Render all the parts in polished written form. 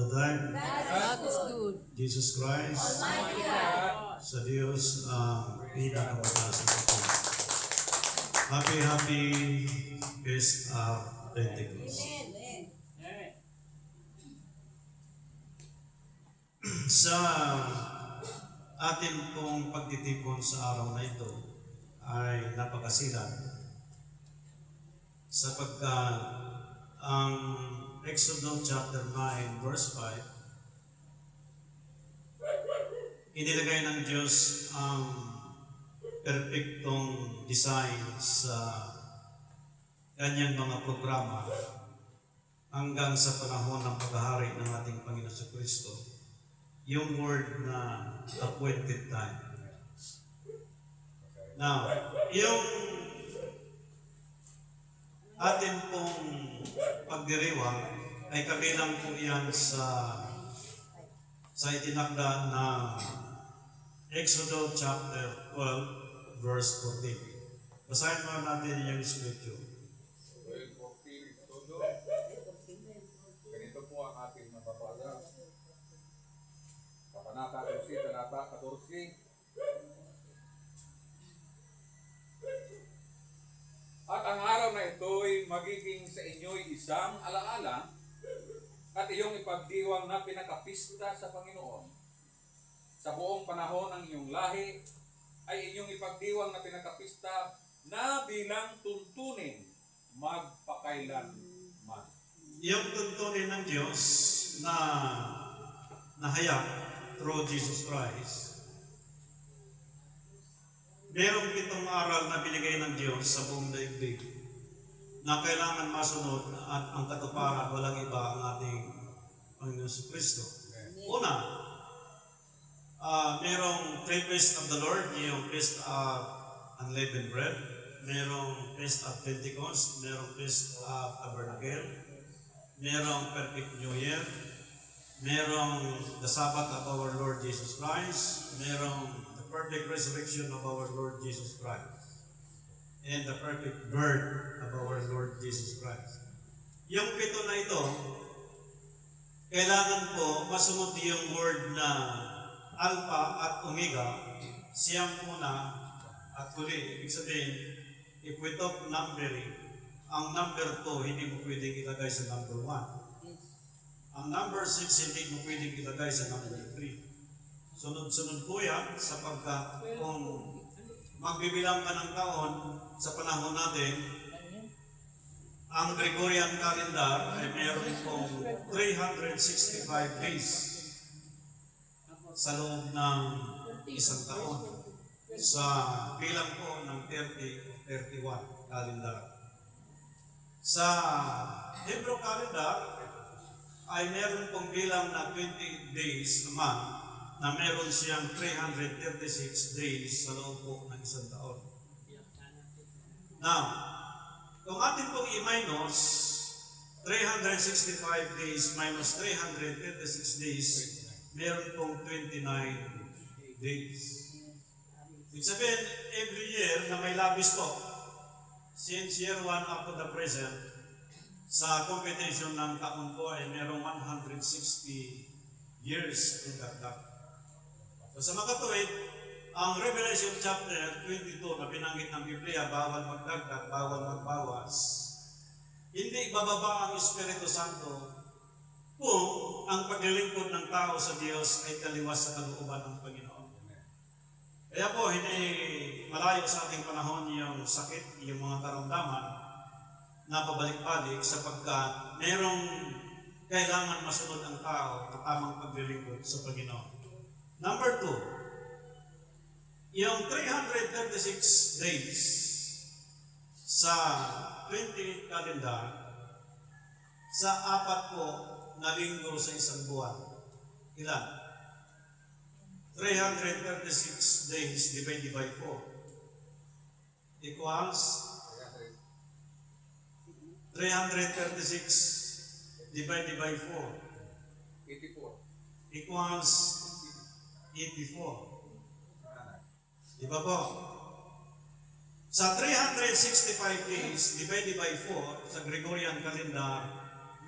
the time. God is good. Jesus Christ, Almighty God. sa Diyos ang pinakamataas na ito. Happy Feast of Pentecost. Sa atin pong pagtitipon sa araw na ito ay napakasilan sapagkat ang Exodus chapter 9 verse 5 inilagay ng Diyos ang perpektong design sa kanyang mga programa hanggang sa panahon ng paghahari ng ating Panginoon Kristo. Yung word na appointed time. Now, yung atin pong pagdiriwang ay kabilang po yan sa itinakda na Exodus chapter 12 verse 14. Basahin mo natin yung scripture. Ganito po ang ating mapapala. Kabanata 11, talata 14. At ang araw na ito'y magiging sa inyo'y isang alaala at iyong ipagdiwang na pinakapista sa Panginoon. Sa buong panahon ng iyong lahi ay inyong ipagdiwang na pinakapista na bilang tuntunin magpakailanman. Yung tuntunin ng Diyos na nahayag through Jesus Christ, merong 7 aral na binigay ng Diyos sa buong daigdig na kailangan masunod at ang katuparan walang iba ang ating Panginoon Kristo. Una, merong 3 Feast of the Lord, yung Feast of Unleavened Bread, merong Feast of Pentecost, merong Feast of Tabernacle, merong Perfect New Year, merong the Sabbath of our Lord Jesus Christ, merong the perfect resurrection of our Lord Jesus Christ, and the perfect birth of our Lord Jesus Christ. Yung 7 na ito, kailangan po masunod yung word na Alpha at Omega, siyang una at huli. Ibig sabihin, if we talk numbering, ang number 2 hindi mo pwedeng ilagay sa number 1. Ang number 6 hindi mo pwedeng ilagay sa number 3. Sunod-sunod po yan sapagkat kung magbibilang ka ng taon sa panahon natin, ang Gregorian calendar ay mayroon pong 365 days sa loob ng isang taon sa bilang po ng 30 o 31 calendar. Sa Hebrew calendar ay meron pong bilang na 28 days naman na meron siyang 336 days sa loob po ng isang taon. Now, kung atin pong i-minus 365 days minus 336 days, meron pong 29 days. Ibig sabihin, every year na may labis po, since year 1 up to the present, sa computation ng taon po ay merong 160 years to dagdag. So sa makatuwid, ang Revelation chapter 22 na binanggit ng Biblia, bawal magdagdag, bawal magbawas. Hindi bababa ang Espiritu Santo kung ang paglilingkod ng tao sa Diyos ay taliwas sa kalooban ng Panginoon. Kaya po, hindi malayo sa ating panahon yung sakit, yung mga karamdaman na pabalik-balik sapagkat merong kailangan masunod ang tao na tamang paglilingkod sa Panginoon. Number 2, yung 336 days sa 28 calendar sa 4 po na linggo sa isang buwan. Ilan? 336 days divided by 4 equals 336 divided by 4 84. equals 84. Diba po? Sa 365 days divided by 4 sa Gregorian calendar,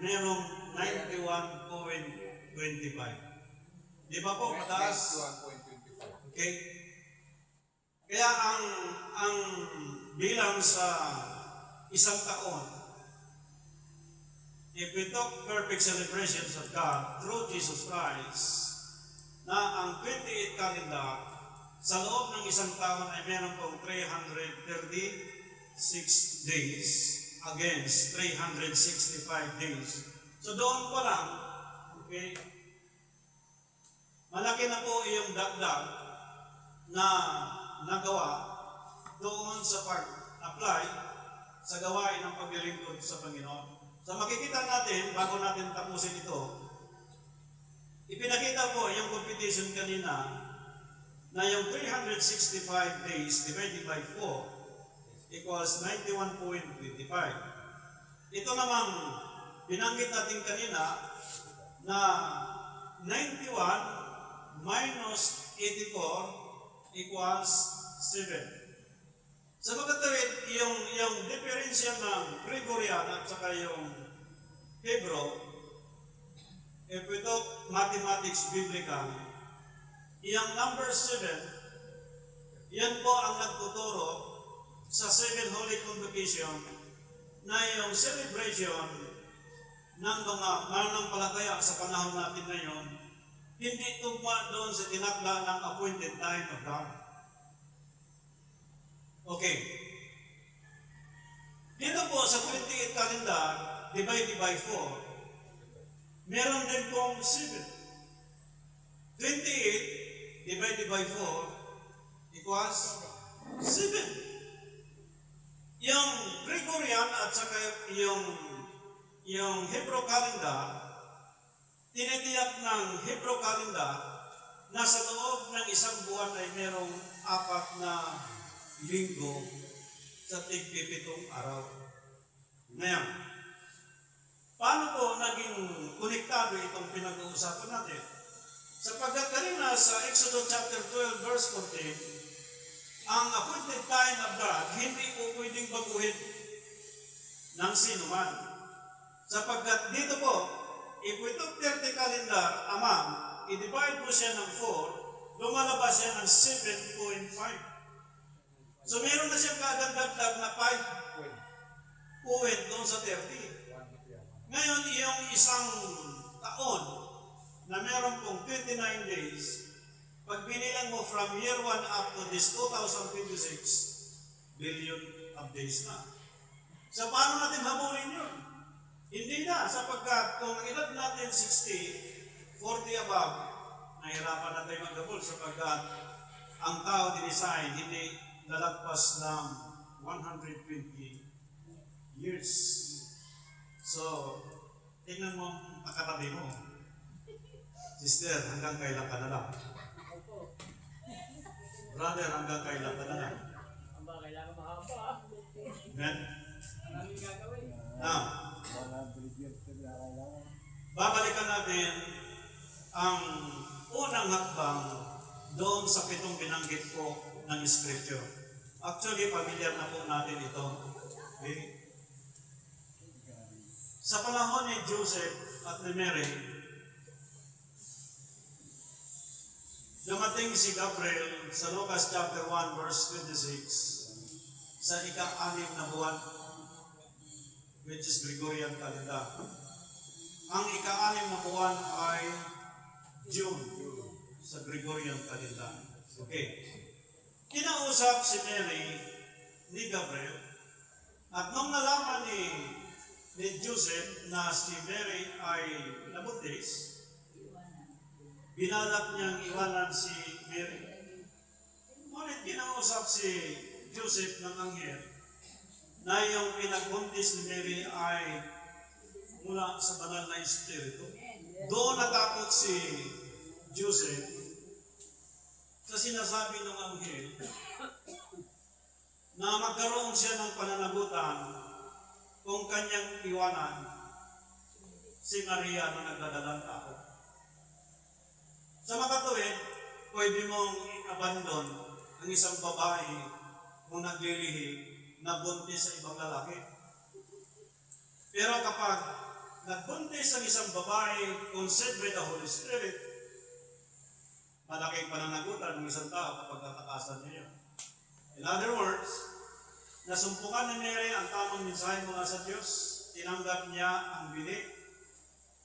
merong 91.4 Di ba po, mataas? 21.25. Okay? Kaya ang bilang sa isang taon, if we talk perfect celebrations of God through Jesus Christ, na ang 28 calendar sa loob ng isang taon ay meron pong 336 days against 365 days. So doon pa lang, okay, malaki na po yung dagdag na nagawa doon sa pag-apply sa gawain ng paglilingkod sa Panginoon. So makikita natin, bago natin tapusin ito, ipinakita po yung computation kanina na yung 365 days divided by 4 equals 91.25. Ito namang binanggit natin kanina na 91 minus 84 equals 7. Sa magkatawid, yung diferensya ng Gregorian at saka yung Hebrew, if we talk mathematics biblical, yung number 7, yan po ang nagtuturo sa 7 Holy Convocation na yung celebration ng mga mananampalataya sa panahon natin ngayon, hindi tugma doon sa tinakda ng appointed time of God. Okay. Dito po sa 28 calendar, divided by 4, meron din pong 7. 28 divided by 4 equals 7. Yung Gregorian at saka yung Hebrew calendar, tinitiyak ng Hebrew calendar na sa loob ng isang buwan ay merong 4 na linggo sa tig-7 araw. Ngayon, paano po naging konektado itong pinag-uusapan natin? Sapagkat kanina sa Exodus chapter 12 verse 14, ang appointed time of God hindi po pwedeng baguhin ng sino man. Sapagkat dito po, if we took 30 calendar amount, i-divide po siya ng 4, lumalabas siya ng 7.5. So meron na siyang kagandagdag na 5 point doon sa 30. Ngayon, yung isang taon na meron pong 29 days, pag binilang mo from year 1 up to this 2026, billion of days na. So paano natin habulin yun? Hindi na, sapagkat kung edad natin 60, 40 above, nahirapan na tayo maghabol sapagkat ang tao dinesign hindi lalagpas ng 120 years. So, tingnan mo ang kakatabi mo. Sister, hanggang kailan ka na lang? Brother, hanggang kailan ka na lang? Kailangan mahaba. Amen? Maraming gagawin. Now, babalikan natin ang unang hakbang doon sa 7 binanggit ko ng Scripture. Actually, familiar na po natin ito. Okay? Sa panahon ni Joseph at ni Mary, dumating si Gabriel sa Lucas chapter 1 verse 26 sa ika-6 na buwan, which is Gregorian calendar. Ang ika-6 na buwan ay June sa Gregorian calendar. Okay. Kinausap si Mary ni Gabriel at nung nalaman ni Joseph na si Mary ay nabuntis, binalak niyang iwanan si Mary. Ngunit kinausap si Joseph ng anghel na yung pinagbuntis ni Mary ay mula sa banal na espiritu. Doon natakot si Joseph sa sinasabi ng anghel na magkaroon siya ng pananagutan kung kanyang iwanan si Maria na nagdadalang tao. Sa makatuwid, pwede mong i-abandon ang isang babae kung naglilihi na buntis sa ibang lalaki. Pero kapag nagbuntis ang isang babae conceived by the Holy Spirit, malaking pananagutan ng isang tao kapag natakasan niya yun. In other words, nasumpungan ni Mary ang tamang mensahe mula sa Diyos, tinanggap niya ang bini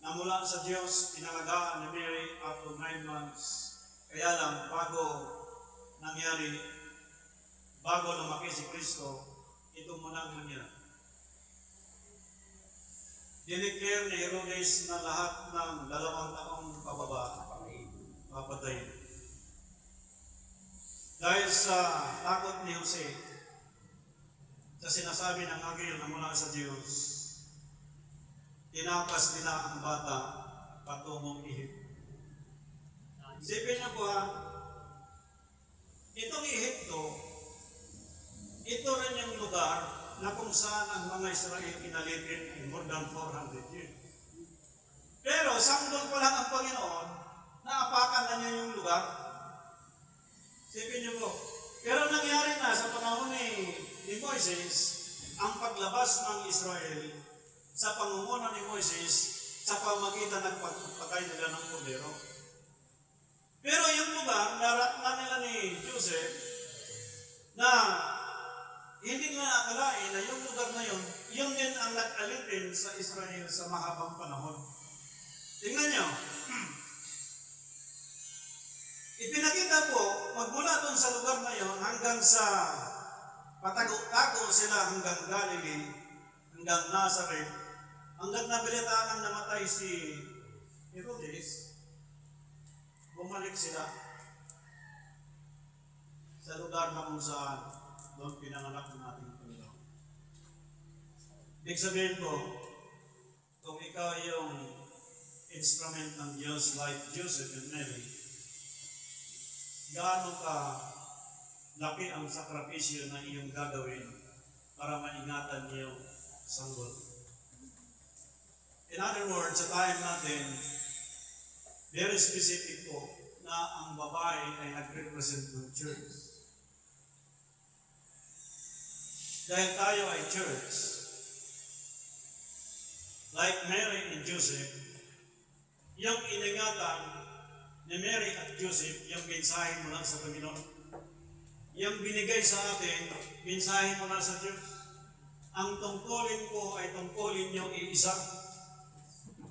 na mula sa Diyos, pinalagaan ni Mary after 9 months. Kaya lang, bago lumaki si Kristo, ito muna ang nangyari. Dineclare ni Herodes na lahat ng 2 taong pababa papatay. Dahil sa takot ni Jose, sa sinasabi ng anghel na mula sa Diyos, tinapas nila ang bata patungong Egypt. Isipin niyo po ha, itong Ehipto, ito rin yung lugar na kung saan ang mga Israel inalipin ay more than 400 years. Pero sanggol pa lang ang Panginoon, naapakan na niya yung lugar. Isipin niyo po, pero nangyari na sa panahon ni Moises, ang paglabas ng Israel sa pangunguna ni Moises sa pamagitan ng pagpatay nila ng kordero. Pero yung lugar, naratnan nila ni Joseph na hindi nila akalain na yung lugar na yun, yun din ang nag-alipin sa Israel sa mahabang panahon. Tingnan nyo, ipinakita po, magmula doon sa lugar na yun hanggang sa patago-tago sila hanggang Galilee, hanggang Nazareth, hanggang nabilitaan namatay si Herodes, bumalik sila sa lugar na kung saan doon pinanganak ng ating Panginoon. Ibig sabihin ko, kung ikaw yung instrument ng Diyos like Joseph and Mary, gaano ka laki ang sakripisyo na iyong gagawin para maingatan niyo sanggol. In other words, sa time natin, very specific po na ang babae ay nag-represent ng church. Dahil tayo ay church, like Mary and Joseph, yung iningatan ni Mary at Joseph, yung mensahe mula sa Panginoon. Yung binigay sa atin, mensahe mula sa Diyos. Ang tungkulin ko ay tungkulin yung iisa.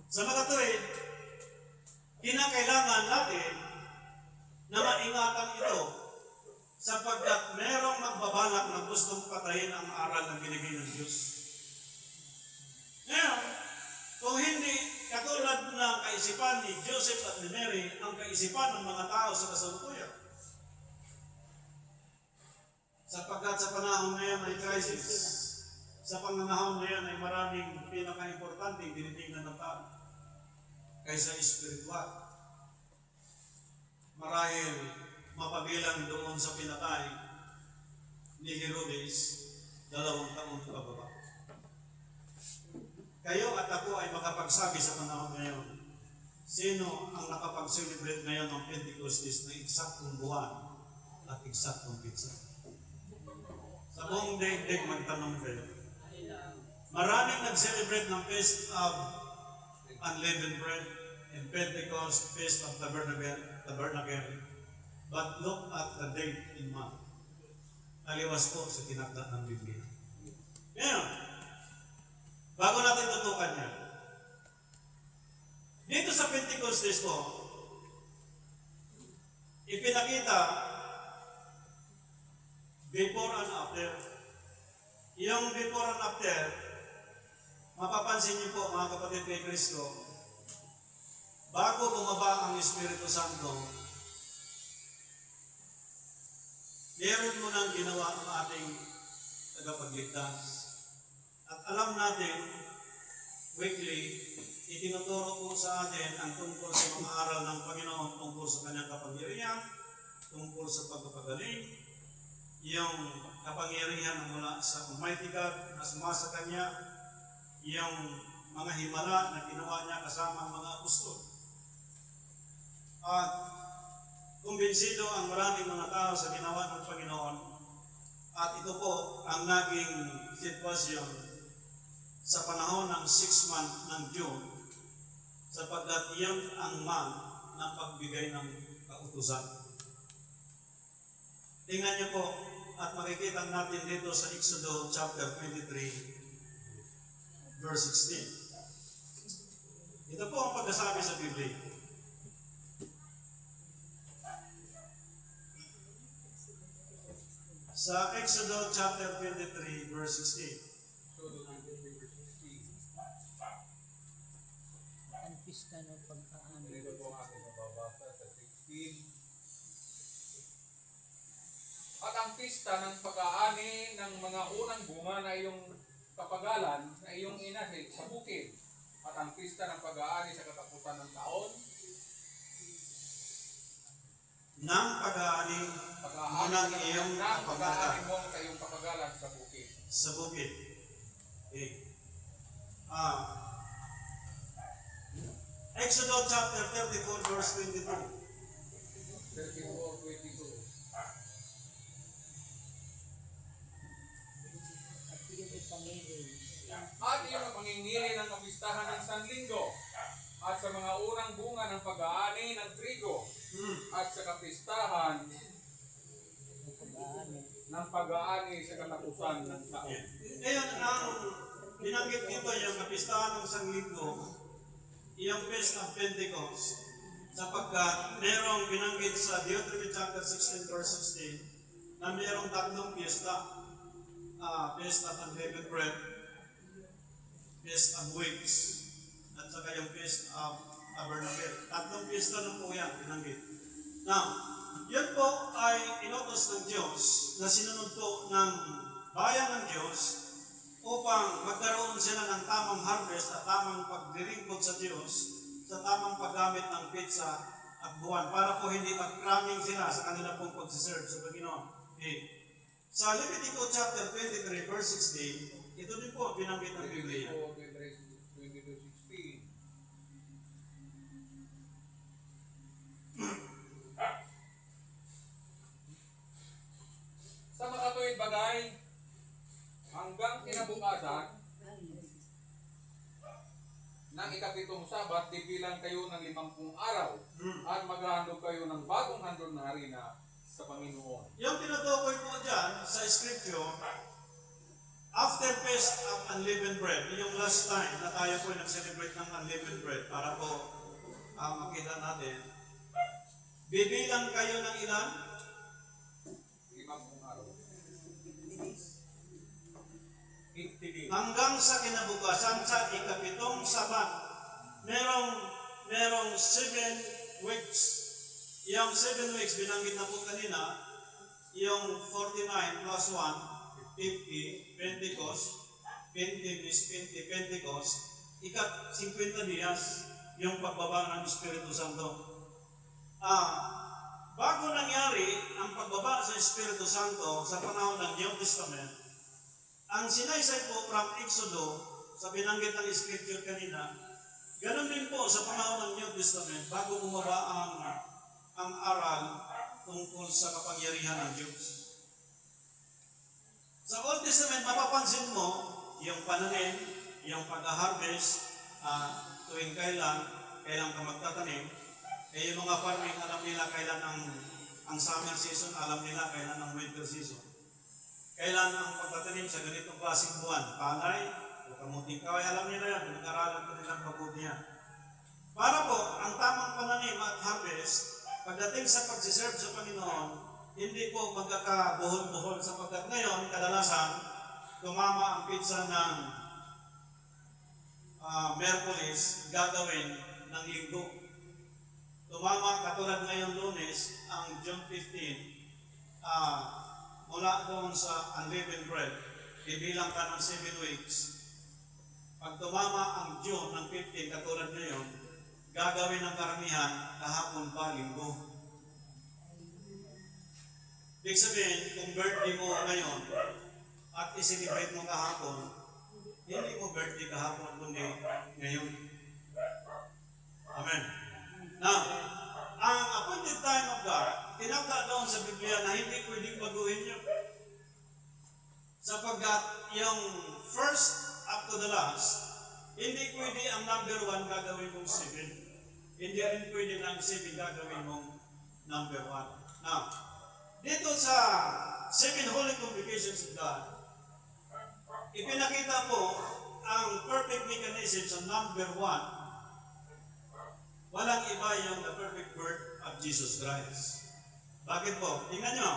Sa mga tuwid, kinakailangan natin na maingatan ito sapagkat merong magbabalak na gustong patayin ang aral na binigay ng Diyos. Ngayon, kung hindi katulad ng kaisipan ni Joseph at ni Mary, ang kaisipan ng mga tao sa kasalukuyan. Sapagkat sa panahon ngayon ay crisis. Sa panahon ngayon ay maraming pinaka-importanting tinitingnan ng tao kaysa espiritual. Marahil mapabilang doon sa pinatay ni Herodes 2 taong pababa. Kayo at ako ay makapagsabi sa panahon ngayon, sino ang nakapag-celebrate ngayon ng Pentecostes na eksaktong buwan at eksaktong pizza? Sa buong daigdig magtanong kayo. Maraming nag-celebrate ng Feast of Unleavened Bread and Pentecost, Feast of Tabernacle. But look at the date in month. Aliwas po sa tinakda ng Biblia. Ngayon, bago natin tutukan yan, dito sa Pentecostes po, ipinakita before and after. Yung before and after, mapapansin niyo po mga kapatid kay Kristo, bago bumaba ang Espiritu Santo, meron mo nang ginawa ang ating tagapagligtas. At alam natin, weekly, itinuturo po sa atin ang tungkol sa mga aral ng Panginoon, tungkol sa kanyang kapangyarihan, tungkol sa pagpapagaling, yung kapangyarihan na mula sa Almighty God na sumasa kanya, yung mga himala na ginawa niya kasama ang mga apostol. At kumbinsido ang maraming mga tao sa ginawa ng Panginoon. At ito po ang naging sitwasyon sa panahon ng 6 month ng June, sapagkat iyon ang month ng pagbigay ng kautusan. Tingnan niyo po, at makikita natin dito sa Exodus chapter 23, verse 16. Ito po ang pagkasabi sa Biblia. Sa Exodus chapter 23, verse 16. So, doon natin verse 16. Ang pista ng pagkaano. Dito po ang ating mababasa sa 16. At ang pista ng pag-aani ng mga unang bunga na iyong kapagalan na iyong inahin sa bukid. At ang pista ng pag-aani sa katapusan ng taon. Nang pag-aani Pag-aani ng iyong ng pag-aani kapagalan mo sa iyong kapagalan sa bukid. sa bukid. Okay. Exodus chapter 34, verse 22. 34:22. At iyong ipangilin. At iyong pangingili ng kapistahan ng Sanlinggo at sa mga unang bunga ng pag-aani ng trigo at sa kapistahan Ang pag-aano. ng pag-aani sa katapusan ng taon. Ngayon, ang binanggit dito yung kapistahan ng Sanlinggo, yung Feast of Pentecost, sapagkat merong binanggit sa Deuteronomy chapter 16, verse 16, na merong tatlong piyesta. Feast of Unleavened Bread, Feast of Weeks, at saka yung Feast of Tabernacle. Tatlong piyesta na po yan, binanggit. Now, yan po ay inutos ng Diyos na sinunod po ng bayan ng Diyos upang magkaroon sila ng tamang harvest at tamang paglilingkod sa Diyos sa tamang paggamit ng pizza at buwan para po hindi mag-cramming sila sa kanila pong pagsiserve sa Panginoon. Okay. Sa Leviticus chapter 23, verse 16, ito din po binanggit ng Biblia. 22:16. Sa makatuwid bagay, hanggang kinabukasan, ng ikapitong Sabat, dibilang kayo ng 50 araw at maghahandog kayo ng bagong handog na harina sa Panginoon. Yung tinutukoy po dyan sa scripture, after Feast of Unleavened Bread, yung last time na tayo po nag-celebrate ng Unleavened Bread para po makita natin, bibilang kayo ng ilan? 50 araw. 50 days. Hanggang sa kinabukasan sa ikapitong Sabat, merong 7 weeks. Yung 7 weeks, binanggit na po kanina, yung 49 plus 1, 50, Pentecost, 20 is 20 Pentecost, 50 días, yung pagbaba ng Espiritu Santo. Bago nangyari ang pagbaba sa Espiritu Santo sa panahon ng New Testament, ang sinaysay po from Exodus, sa binanggit ng Scripture kanina, ganun din po sa panahon ng New Testament, bago bumaba ang aral tungkol sa kapangyarihan ng Diyos. Sa Old Testament, mapapansin mo yung pananim, yung pag-harvest, tuwing kailan ka magtatanim, yung mga farming, alam nila kailan ang summer season, alam nila kailan ang winter season. Kailan ang pagtatanim sa ganitong klaseng buwan? Palay o kamuting kaway, alam nila yan, pinag-aralan ko nilang mabuti yan. Para po, ang tamang pananim at harvest, pagdating sa pagsiserve sa Panginoon, hindi po magkakabuhol-buhol sapagkat ngayon, kadalasan, tumama ang pizza ng Merkulis, gagawin ng linggo. Tumama katulad ngayon Lunes, ang June 15, mula doon sa Unleavened Bread, ibilang ka ng 7 weeks. Pag tumama ang June ng 15, katulad ngayon, gagawin ng karamihan kahapon pa linggo. Ibig sabihin, kung birthday mo ngayon at i-celebrate mo kahapon, hindi mo birthday kahapon kundi ngayon. Amen. Now, ang appointed time of God, tinakda doon sa Biblia na hindi pwedeng baguhin yun. Sapagkat yung first up to the last, hindi pwede ang number 1 gagawin mong 7. Hindi rin pwede na ang 7 gagawin mong number 1. Now, dito sa 7 Holy Convocations of God, ipinakita po ang perfect mechanism sa number 1. Walang iba yung the perfect birth of Jesus Christ. Bakit po? Tingnan nyo.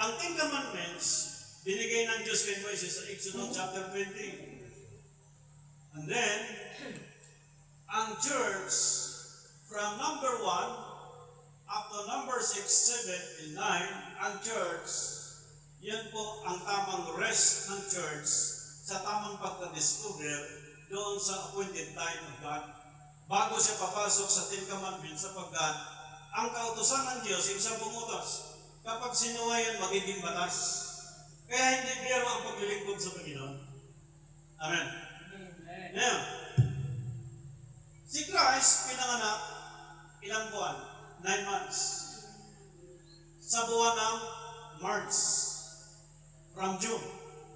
Ang 10 Commandments, binigay ng Diyos kay Moises sa Exodus chapter 20. And then, ang church, from number 1 up to number 6, 7, and 9, ang church, yan po ang tamang rest ng church sa tamang pagka-discover doon sa appointed time of God. Bago siya papasok sa 10 Commandments sapagkat ang kautusan ng Diyos, yung 10 utos, kapag sinuha yan, magiging batas. Kaya hindi biro ang paglilingkod sa Panginoon. Amen. Amen. Ngayon, si Christ pinanganak ilang buwan? 9 months. Sa buwan ng March. From June,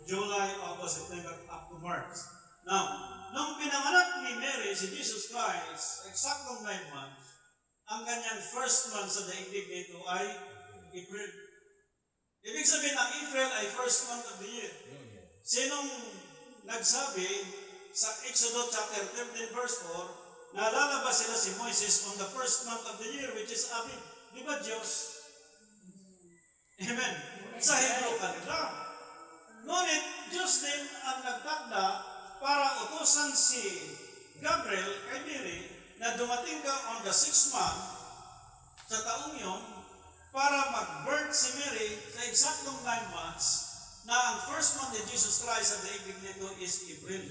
July, August, September, up to March. Now, nung pinanganak ni Mary si Jesus Christ, eksaktong 9 months, ang kanyang first month sa daigdig nito ay April. Ibig sabihin, ang April ay first month of the year. Sinong nagsabi sa Exodus chapter 13 verse 4 na lalabas sila si Moises on the first month of the year, which is Abib? Di ba Diyos? Amen. Sa Hebrew kanila. Ngunit, Diyos din ang nagtakda para utusan si Gabriel kay Mary na dumating ka on the 6th month sa taong yun para mag-birth si Mary sa eksaktong 9 months na ang first month ni Jesus Christ sa daigdig nito is April.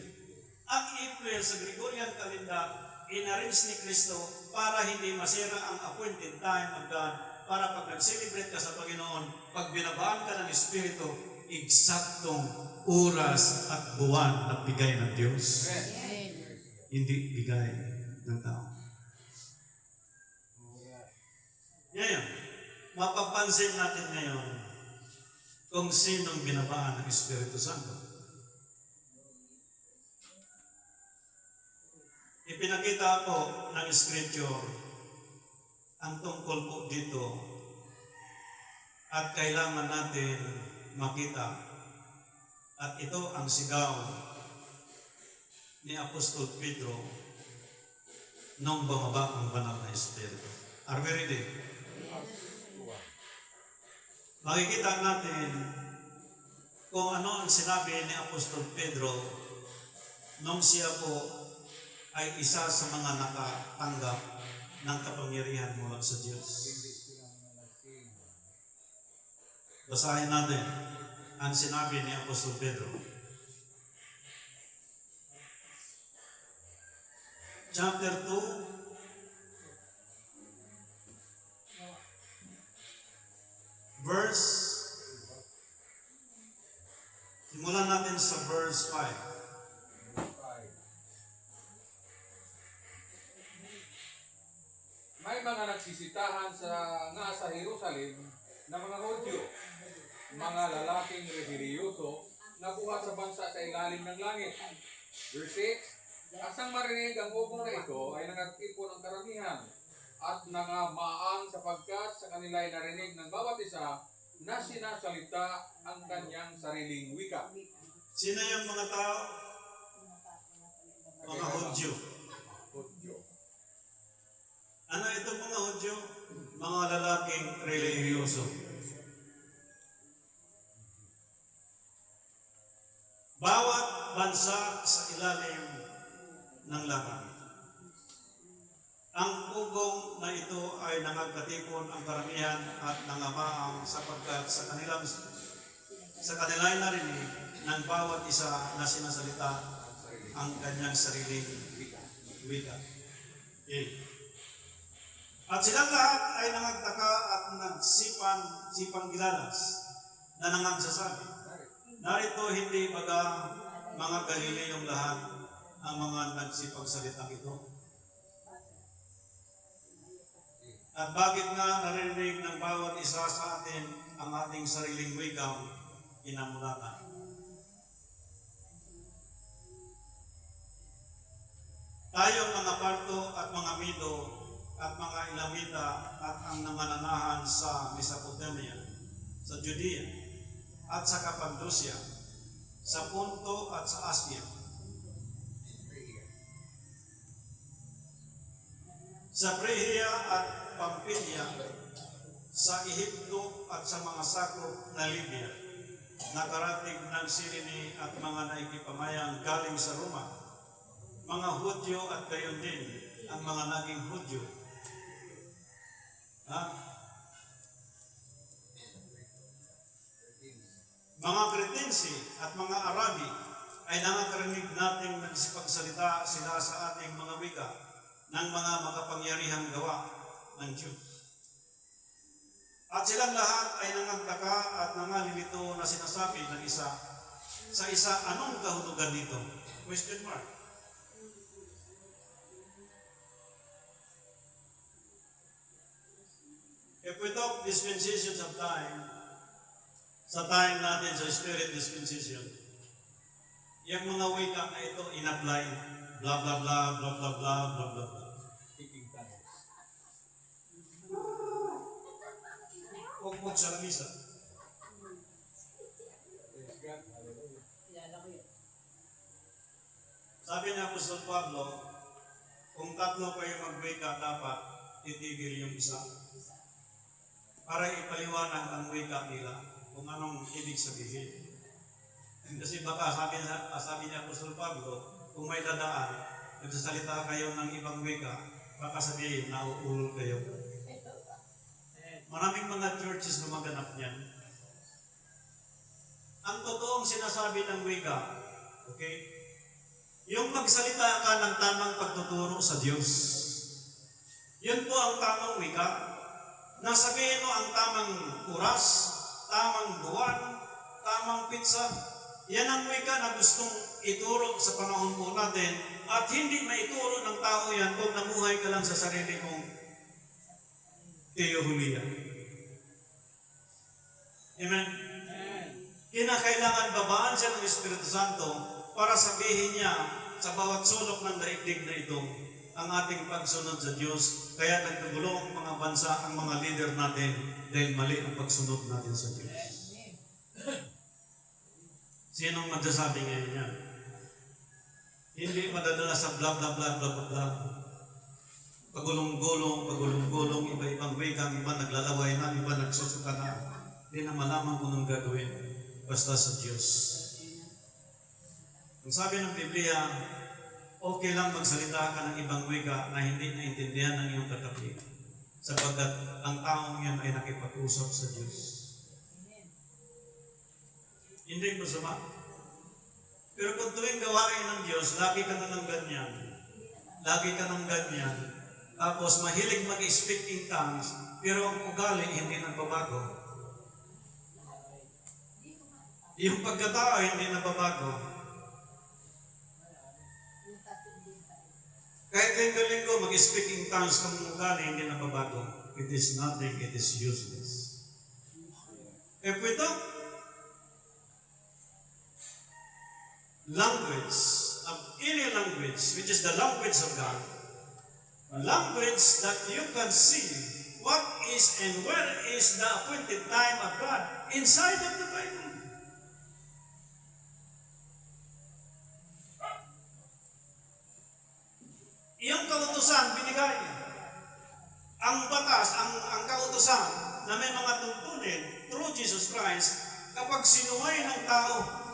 Ang April sa Gregorian calendar, inarrange ni Kristo para hindi masira ang appointed time of God para pag nag-celebrate ka sa Panginoon, pag binabaan ka ng Espiritu, eksaktong oras at buwan na bigay ng Diyos. Hindi bigay ng tao. Ngayon, mapapansin natin ngayon kung sinong binabaan ng Espiritu Santo. Ipinakita po ng Scripture ang tungkol po dito at kailangan natin makita at ito ang sigaw ni Apostol Pedro nung bumaba ang banal na Espiritu. Are we ready? Makikita natin kung ano ang sinabi ni Apostol Pedro nung siya po ay isa sa mga nakatanggap ng kapangyarihan mula sa Diyos. Basahin natin ang sinabi ni Apostol Pedro. Chapter 2, verse, simulan natin sa verse 5. May mga nagsisitahan sa Jerusalem na mga Hudyo, mga lalaking relihiyoso na buhat sa bansa sa ilalim ng langit. Verse 6, asang marinig ang ubong na ito ay nangagtipon ang karamihan at nangamaan sapagkat sa kanila ay narinig ng bawat isa na sinasalita ang kanyang sariling wika. Sino yung mga tao? Mga Hudyo. Hudyo. Ano ito mga Hudyo? Mga lalaking relihiyoso. Bawat bansa sa ilalim ng langit. Ang ugong na ito ay nangagkatipon ang karamihan at nangamaang sapagkat sa kanila ay narinig ng bawat isa na sinasalita ang kanyang sariling wika. Okay. At silang lahat ay nangagtaka at nagsipang gilalas na nangagsasabi, narito hindi baga mga Galileyong lahat ang mga nagsipagsalita ito. At bakit nga narinig ng bawat isa sa atin ang ating sariling wikang inamulatan? Tayong mga Parto at mga Mido at mga Elamita at ang nangananahan sa Mesopotamia, sa Judea at sa Cappadocia, sa Ponto at sa Asia, sa Phrygia at Pamphylia, sa Ehipto at sa mga sakop na Libya, nakarating ng Cyrene at mga naikipamayang galing sa Roma, mga Hudyo at gayon din ang mga naging Hudyo. Mga Cretense at mga Arabi ay nakakarinig nating nagsipagsalita sila sa ating mga wika ng mga makapangyarihang gawa ng Diyos. At silang lahat ay nangagtaka at nangalilito na sinasabi ng isa sa isa, anong kahulugan nito? Question mark. If we talk dispensations of time, sa time natin sa Spirit dispensation, yung mga wika na ito in-apply, blah, blah, blah, blah, blah, blah, blah, blah, blah. Speaking tongues. Huwag sa lamisa. Praise God. Hallelujah. Kilala ko yun. Sabi ni Apostol Pablo, kung tatlo kayo mag-wika, dapat titigil yung isa. Para ipaliwanag ang wika nila kung anong ibig sabihin. Kasi baka sabi ni Apostol Pablo, kung may dadaan, nagsasalita kayo ng ibang wika, baka sabihin, nauulol kayo. Maraming mga churches na maganap niyan. Ang totoong sinasabi ng wika, okay, yung magsalita ka ng tamang pagtuturo sa Diyos. Yun po ang tamang wika. Nasabihin mo ang tamang oras, tamang buwan, tamang pitsa. Yan ang wika na gustong ituro sa panahon po natin at hindi maituro ng tao yan kung namuhay ka lang sa sarili mong teohuliya. Amen? Kinakailangan babaan siya ng Espiritu Santo para sabihin niya sa bawat sulok ng daigdig na ito ang ating pagsunod sa Diyos. Kaya nagkagulo ang mga bansa, ang mga leader natin dahil mali ang pagsunod natin sa Diyos. Sinong magsasabi ngayon yan? Hindi madadala sa blah blah blah blah blah blah. Pagulong-gulong, iba-ibang wika, iba naglalaway na, iba nagsusuka na. Hindi na malaman kung anong gagawin basta sa Diyos. Ang sabi ng Biblia, okay lang magsalita ka ng ibang wika na hindi naintindihan ng iyong katabi, sapagkat ang taong yan ay nakipag-usap sa Diyos. Hindi masama. Pero kung tuwing gawain ng Diyos, lagi ka na ng ganyan. Lagi ka ng ganyan. Tapos mahilig mag-speak in tongues, pero ang ugali hindi nagbabago. Yung pagkatao hindi nagbabago. Kahit linggo-linggo mag-speak in tongues kung ugali hindi nagbabago. It is nothing, it is useless. If we talk language, of any language, which is the language of God, a language that you can see what is and where is the appointed time of God inside of the Bible. Iyong kautusan binigay. Ang batas, ang kautusan na may mga tuntunin through Jesus Christ, kapag sinuway ng tao,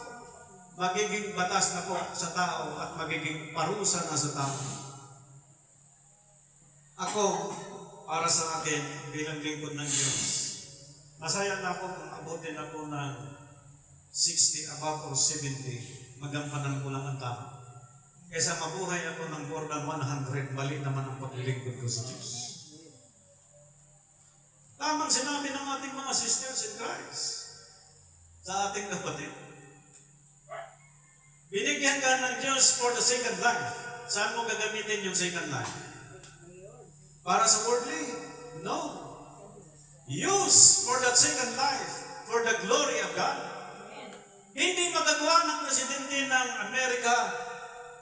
magiging batas na po sa tao at magiging parusa na sa tao. Ako, para sa akin, bilang lingkod ng Diyos, masaya na ako kung abutin ako ng 60 above or 70, magampanan ko lang ang tao. Kaysa mabuhay ako ng more than 100, mali naman ang paglilingkod ko sa Diyos. Tamang sinabi ng ating mga sisters in Christ sa ating kapatid. Binigyan ka ng Diyos for the second life. Saan mo gagamitin yung second life? Para sa worldly? No. Use for that second life for the glory of God. Hindi magagawa ng presidente ng Amerika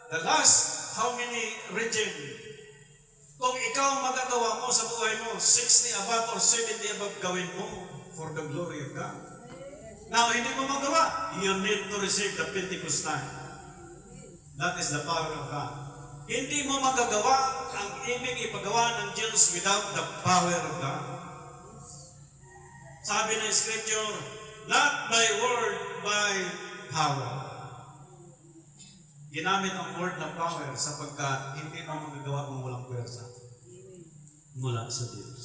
the last how many region. Kung ikaw magagawa mo sa buhay mo, 60 above or 70 above gawin mo for the glory of God. Now, hindi mo magawa. You need to receive the Pentecost time. That is the power of God. Hindi mo magagawa ang ibig ipagawa ng Diyos without the power of God. Sabi ng Scripture, not by word, by power. Ginamit ang word na power sapagkat hindi mo magagawa kung walang puwersa mula sa Diyos.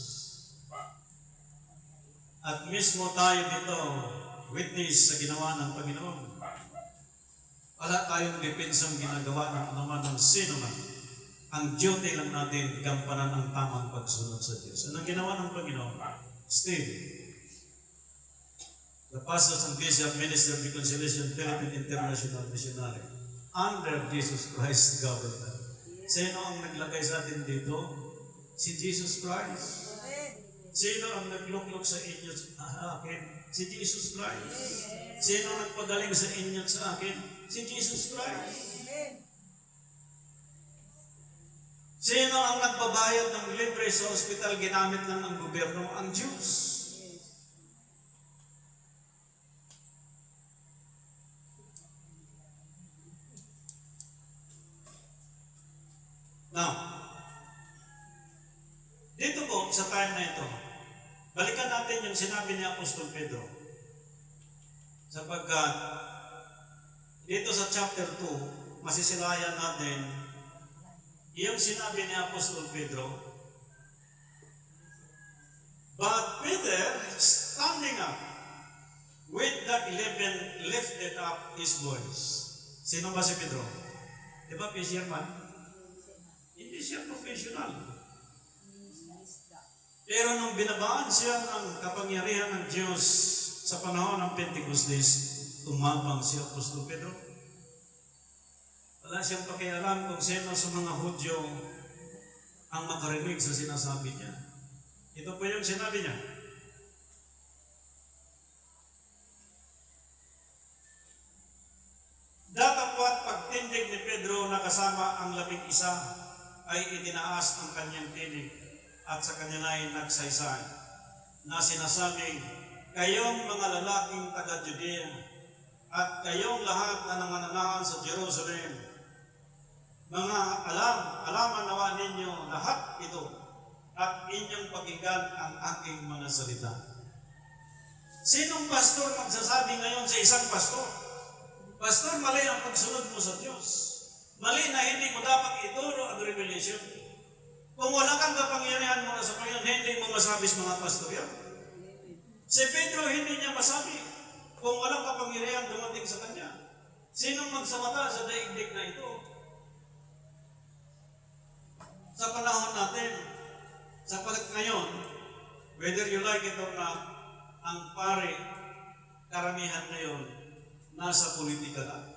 At mismo tayo dito, witness sa ginawa ng Panginoon. Wala tayong depensang ginagawa ng anuman ng sino man. Ang duty lang natin, gampanan ang tamang pagsunod sa Diyos. Anong ginawa ng Panginoon? Still, the pastors and bishop, minister of reconciliation, Philippine International Missionary, under Jesus Christ government. Sino ang naglagay sa atin dito? Si Jesus Christ. Sino ang nagluklok sa inyo sa akin? Si Jesus Christ. Sino ang nagpagaling sa inyo sa akin? Si Jesus Christ. Sino ang nagbabayad ng libre sa ospital ginamit lang ng gobyerno? Ang Diyos. Now, dito po sa time na ito, balikan natin yung sinabi ni Apostol Pedro. Sapagkat dito sa chapter 2, masisilayan natin yung sinabi ni Apostol Pedro. But Peter, standing up, with the 11 lifted up his voice. Sino ba si Pedro? Di ba fisherman? Hindi siya professional. Pero nung binabaan siya ng kapangyarihan ng Diyos sa panahon ng Pentecostes, tumabang si Apostol Pedro. Wala siyang pakialam kung sino sa mga Hudyo ang makarinig sa sinasabi niya. Ito po yung sinabi niya. Datapwat pagtindig ni Pedro na kasama ang 11 ay itinaas ang kanyang tinig at sa kanya ay nagsaysay na sinasabing, kayong mga lalaking taga-Judea at kayong lahat na nangananahan sa Jerusalem, alaman nawa ninyo lahat ito at inyong pakinggan ang aking mga salita. Sinong pastor magsasabi ngayon sa isang pastor? Pastor, mali ang pagsunod mo sa Diyos. Mali na hindi mo dapat ituro ang revelation. Kung wala kang kapangyarihan mula sa Panginoon, hindi mo masabi sa mga pastor yan. Si Pedro hindi niya masabi kung walang kapangyarihan dumating sa kanya. Sinong magsamata sa daigdig na ito? Sa panahon natin, sa ngayon, whether you like it or not, ang pare, karamihan ngayon, nasa politika lang.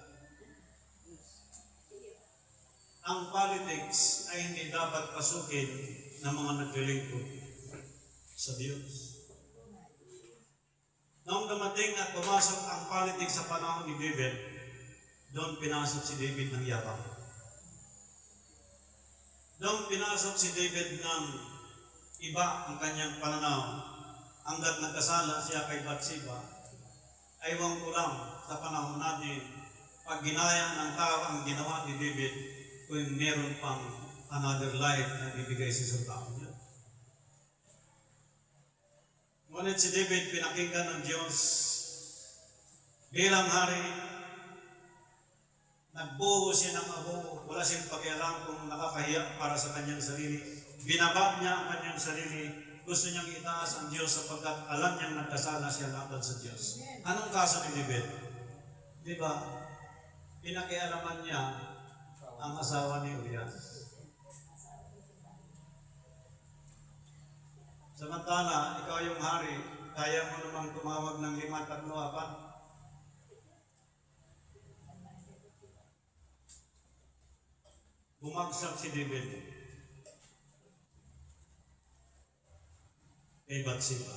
Ang politics ay hindi dapat pasukin ng mga naglilingkod sa Diyos. Noong dumating at pumasok ang politics sa panahon ni David, doon pinasok si David ng yabang. Doon pinasok si David ng iba ang kanyang pananaw. Hanggat nagkasala siya kay Bathsheba, aywan ko lang sa panahon natin, pag ginaya ng tao ang ginawa ni David, kung meron pang another life na bibigay sa tao niya. Ngunit si David pinakinggan ng Diyos bilang hari, nagbuho siya ng abo, wala siyang pakialam kung nakakahiya para sa kanyang sarili. Binaba niya ang kanyang sarili, gusto niyang itaas ang Diyos sapagkat alam niyang nagkasala siya laban sa Diyos. Anong kaso ni David? Di ba? Pinakialaman niya ang asawa ni Urias. Samantala, ikaw yung hari, kaya mo namang tumawag ng 5, 3, 4. Bumagsak si David kay Bathsheba.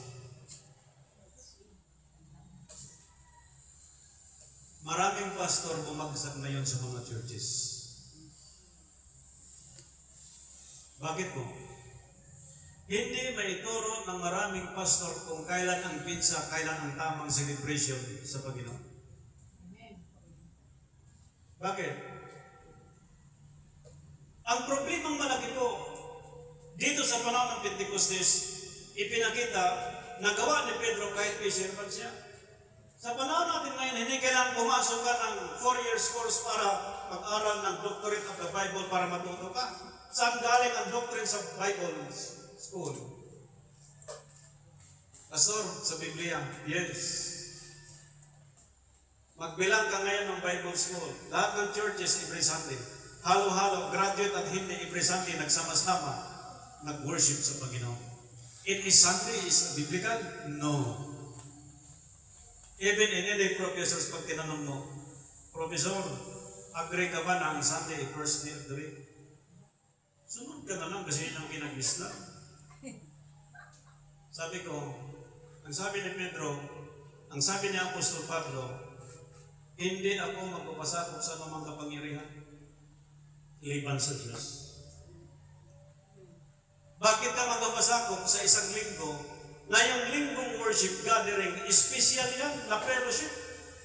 Maraming pastor bumagsak ngayon sa mga churches. Bakit po? Hindi maituro ng maraming pastor kung kailan ang pizza, kailan ang tamang celebration sa Panginoon. Bakit? Ang problemang malaki po, dito sa panahon ng Pentecostes, ipinakita na gawa ni Pedro kahit fisherman siya. Sa panahon natin ngayon, hindi kailangan pumasok ka ng 4 years course para mag-aral ng doctorate of the Bible para matuto ka. Saan galing ang doctrine sa Bible school? Pastor, sa Biblia, yes. Magbilang ka ngayon ng Bible school. Lahat ng churches every Sunday. Halo-halo, graduate at hindi every Sunday nagsama-sama, nag-worship sa Panginoon. It is Sunday, is biblical? No. Even in any professors, pag tinanong mo, Professor, agree ka ba na ang Sunday, first day of the week? Sunod ka na lang kasi yun ang pinag-Islam. Sabi ko, ang sabi ni Pedro, ang sabi ni Apostol Pablo, hindi ako magpapasakop sa anumang kapangyarihan liban sa Diyos. Bakit ka magpapasakop sa isang linggo na yung linggong worship gathering, special yan na fellowship?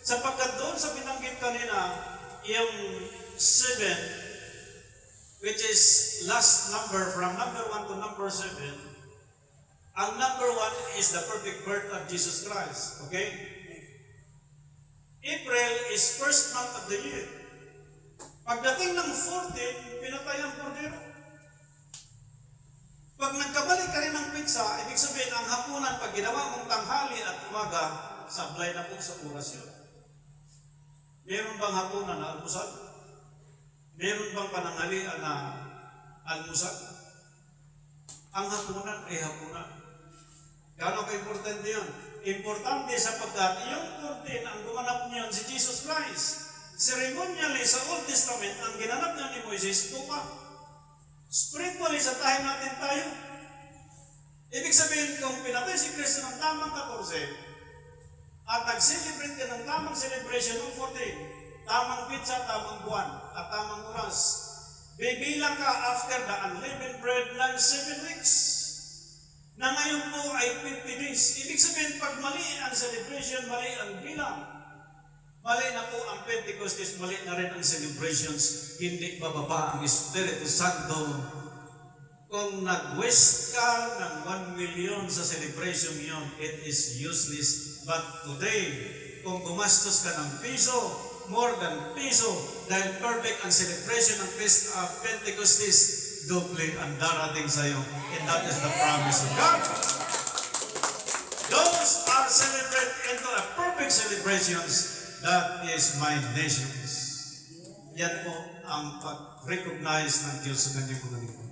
Sapagkat doon sa binanggit kanina, yung 7, which is last number from number 1 to number 7, ang number 1 is the perfect birth of Jesus Christ. Okay? April is first month of the year. Pagdating ng 14, pinatay ang kordero. Pag nagkabalik ka rin ng pizza, ibig sabihin ang hapunan, pag ginawa mong tanghali at umaga, sablay na po sa oras yun. Meron bang hapunan na almusal? Meron bang pananghalian na almusal? Ang hapunan ay hapunan. Gano'ng ka-importante yun? Importante sapagkat yung 14 ang gumanap niyon si Jesus Christ. Ceremonially sa Old Testament, ang ginanap niya ni Moises, tupa. Spiritually sa time natin tayo. Ibig sabihin, kung pinatay si Kristo ng tamang 14, at nag-celebrate ka ng tamang celebration ng 14, tamang pizza, tamang buwan, at tamang oras, bibilang ka after the unleavened bread ng 7 weeks. Na ngayon po ay 50 days. Ibig sabihin, pag mali ang celebration, mali ang bilang. Mali na po ang Pentecostes, mali na rin ang celebrations. Hindi bababa ang Espiritu Santo. Kung nag-waste ka ng 1 million sa celebration yon, it is useless. But today, kung gumastos ka ng piso, more than piso, dahil perfect ang celebration ng Pentecostes, doble ang darating sa iyo. And that is the promise of God. Those are celebrated into a perfect celebrations. That is my nations. Yan po ang pag-recognize ng Diyos sa kanyang mga lingkod.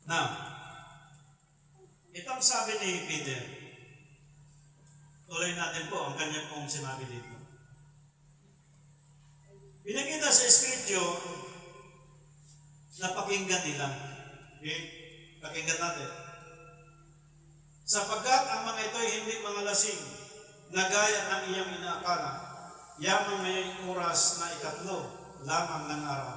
Now, itong sabi ni Peter, tuloy natin po ang kanyang pong sinabi dito. Pinakita sa Scripture, na pakinggan nila. Okay? Pakinggan natin. Sapagkat ang mga ito ay hindi mga lasing, na gaya ng iyang inaakala, yamang ngayong oras na ikatlo lamang ng araw.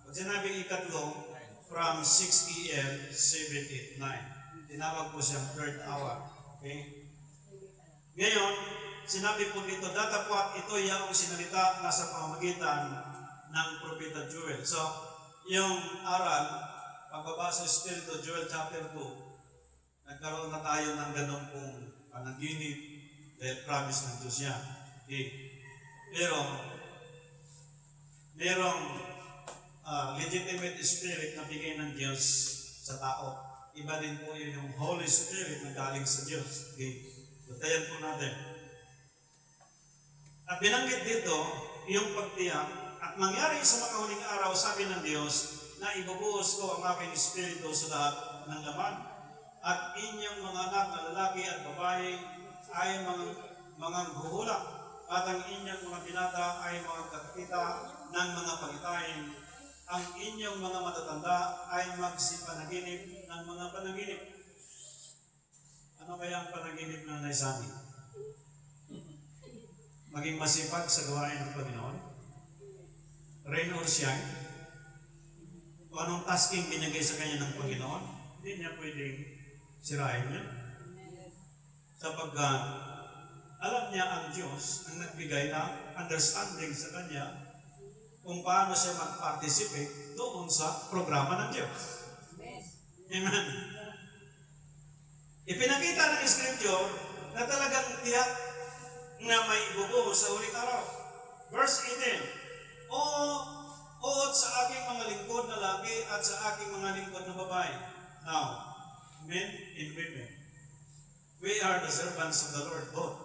Pag sinabing ikatlo, from 6 p.m., 7, 8, 9. Tinawag po siyang third hour. Okay? Ngayon, sinabi po dito, datapwat ito yung sinalita nasa pamamagitan ng Propeta Joel. So, yung aral, pagbabasa sa Espiritu, Joel chapter 2, nagkaroon na tayo ng ganong pong panaginip dahil promise ng Diyos yan. Okay. Pero, merong legitimate spirit na bigay ng Diyos sa tao. Iba din po yun yung Holy Spirit na galing sa Diyos. Okay. Batayan po natin. At binanggit dito, yung pagtiyak, at mangyari sa mga huling araw, sabi ng Diyos, na ibubuhos ko ang aking espiritu sa lahat ng laman. At inyong mga anak na lalaki at babae ay mga huhulak. At ang inyong mga binata ay mga kakita ng mga pangitain. Ang inyong mga matatanda ay magsipanaginip ng mga panaginip. Ano kaya ang panaginip na naisabi? Maging masipag sa gawain ng Panginoon. Rain or shine. kung anong tasking binigay sa kanya ng Panginoon, hindi niya pwedeng sirain yun. Sapagkat alam niya ang Diyos ang nagbigay ng understanding sa kanya kung paano siya mag-participate doon sa programa ng Diyos. Amen. Ipinakita ng Scripture na talagang tiyak na may ibubuhos sa huling araw. Verse 18, oot sa aking mga lingkod na lalaki at sa aking mga lingkod na babae. Now, men and women, we are the servants of the Lord both.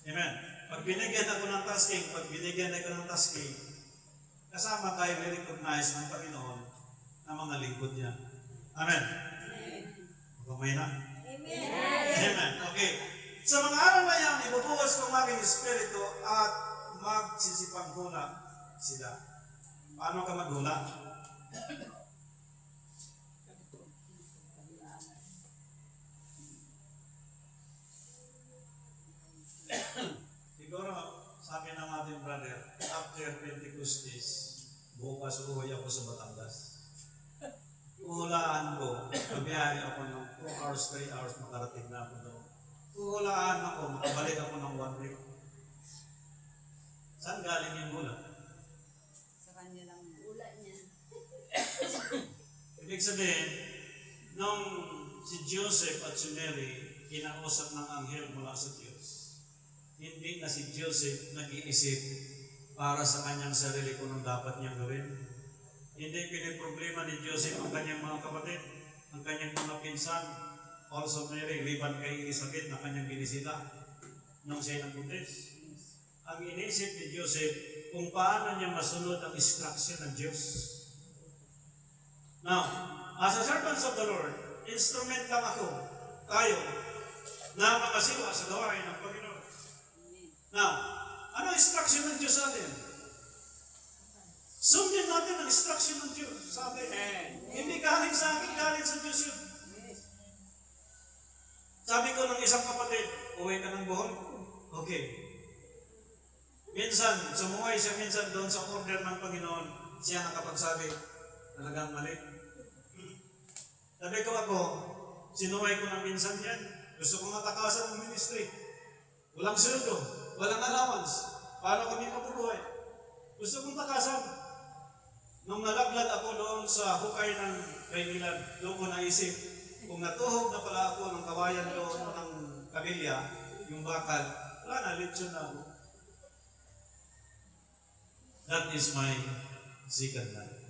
Amen. Pag binigyan ako ng tasking, kasama tayo ni-recognize ng Panginoon na mga lingkod niya. Amen. Kumay na. Amen. Okay. Sa mga araw na yan, ibubuhos ko ang aking espiritu at magsisipanghula sila. Paano ka maghula? Siguro, sabi ng ating brother, after Pentecostes, bukas uwi ako sa Batangas. Uhulaan ko, mabiyahe ako ng 2 hours, 3 hours, makarating na ako doon. Uhulaan ako, makabalik ako ng 1 week. Saan galing yung hula? Sa kanya lang hula niya. Ibig sabihin, nung si Joseph at si Mary, kinausap ng anghel mula sa Diyos, hindi na si Joseph nag-iisip para sa kanyang sarili kung anong dapat niyang gawin. Hindi piniproblema ni Joseph ang kanyang mga kapatid, ang kanyang mga pinsan, also Mary, liban kay Elizabeth na kanyang binisita nung siya nagbuntis. Ang inisip ni Joseph kung paano niya masunod ang instruction ng Diyos. Now, as a servants of the Lord, instrument lang ako, tayo, na makasiwa sa gawain ng Panginoon. Now, ano instruction ng Diyos sa atin? Sundin natin ang instruction ng Diyos sa atin. Hindi galing sa akin, galing sa Diyos yun. Sabi ko ng isang kapatid, uwi ka ng Bohol? Okay. Minsan, sumuway siya minsan doon sa order ng Panginoon, siya nakapagsabi, talagang mali. Sabi ko ako, sinuway ko na minsan yan. Gusto ko matakasan ng ministry. Walang sweldo, walang allowance. Paano kami mabubuhay? Gusto kong takasan. Nung nalaglag ako doon sa hukay ng Kaibilan, doon ko naisip, kung natuhog na pala ako ng kawayan doon ng kabilya, yung bakal, wala na, lechon na ako. That is my second life.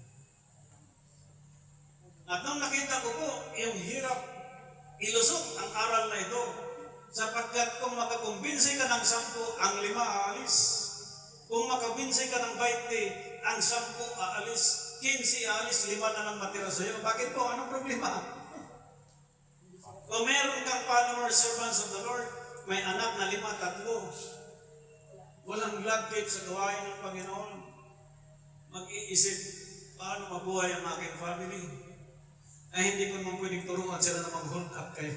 At nung nakita ko po, yung hirap ilusot ang aral na ito, sapagkat kung makakumbinsi ka ng 10, ang 5 aalis. Kung makakumbinsi ka ng 20, ang 10 aalis. 15 aalis, 5 na lang matira sa iyo. Bakit po? Anong problema? Kung meron kang followers, servants of the Lord, may anak na 5, 3. Walang lagkit sa gawain ng Panginoon. Mag-iisip, paano mabuhay ang aking family? Ay hindi ko naman pwedeng turuan sila na mag-hold up kayo.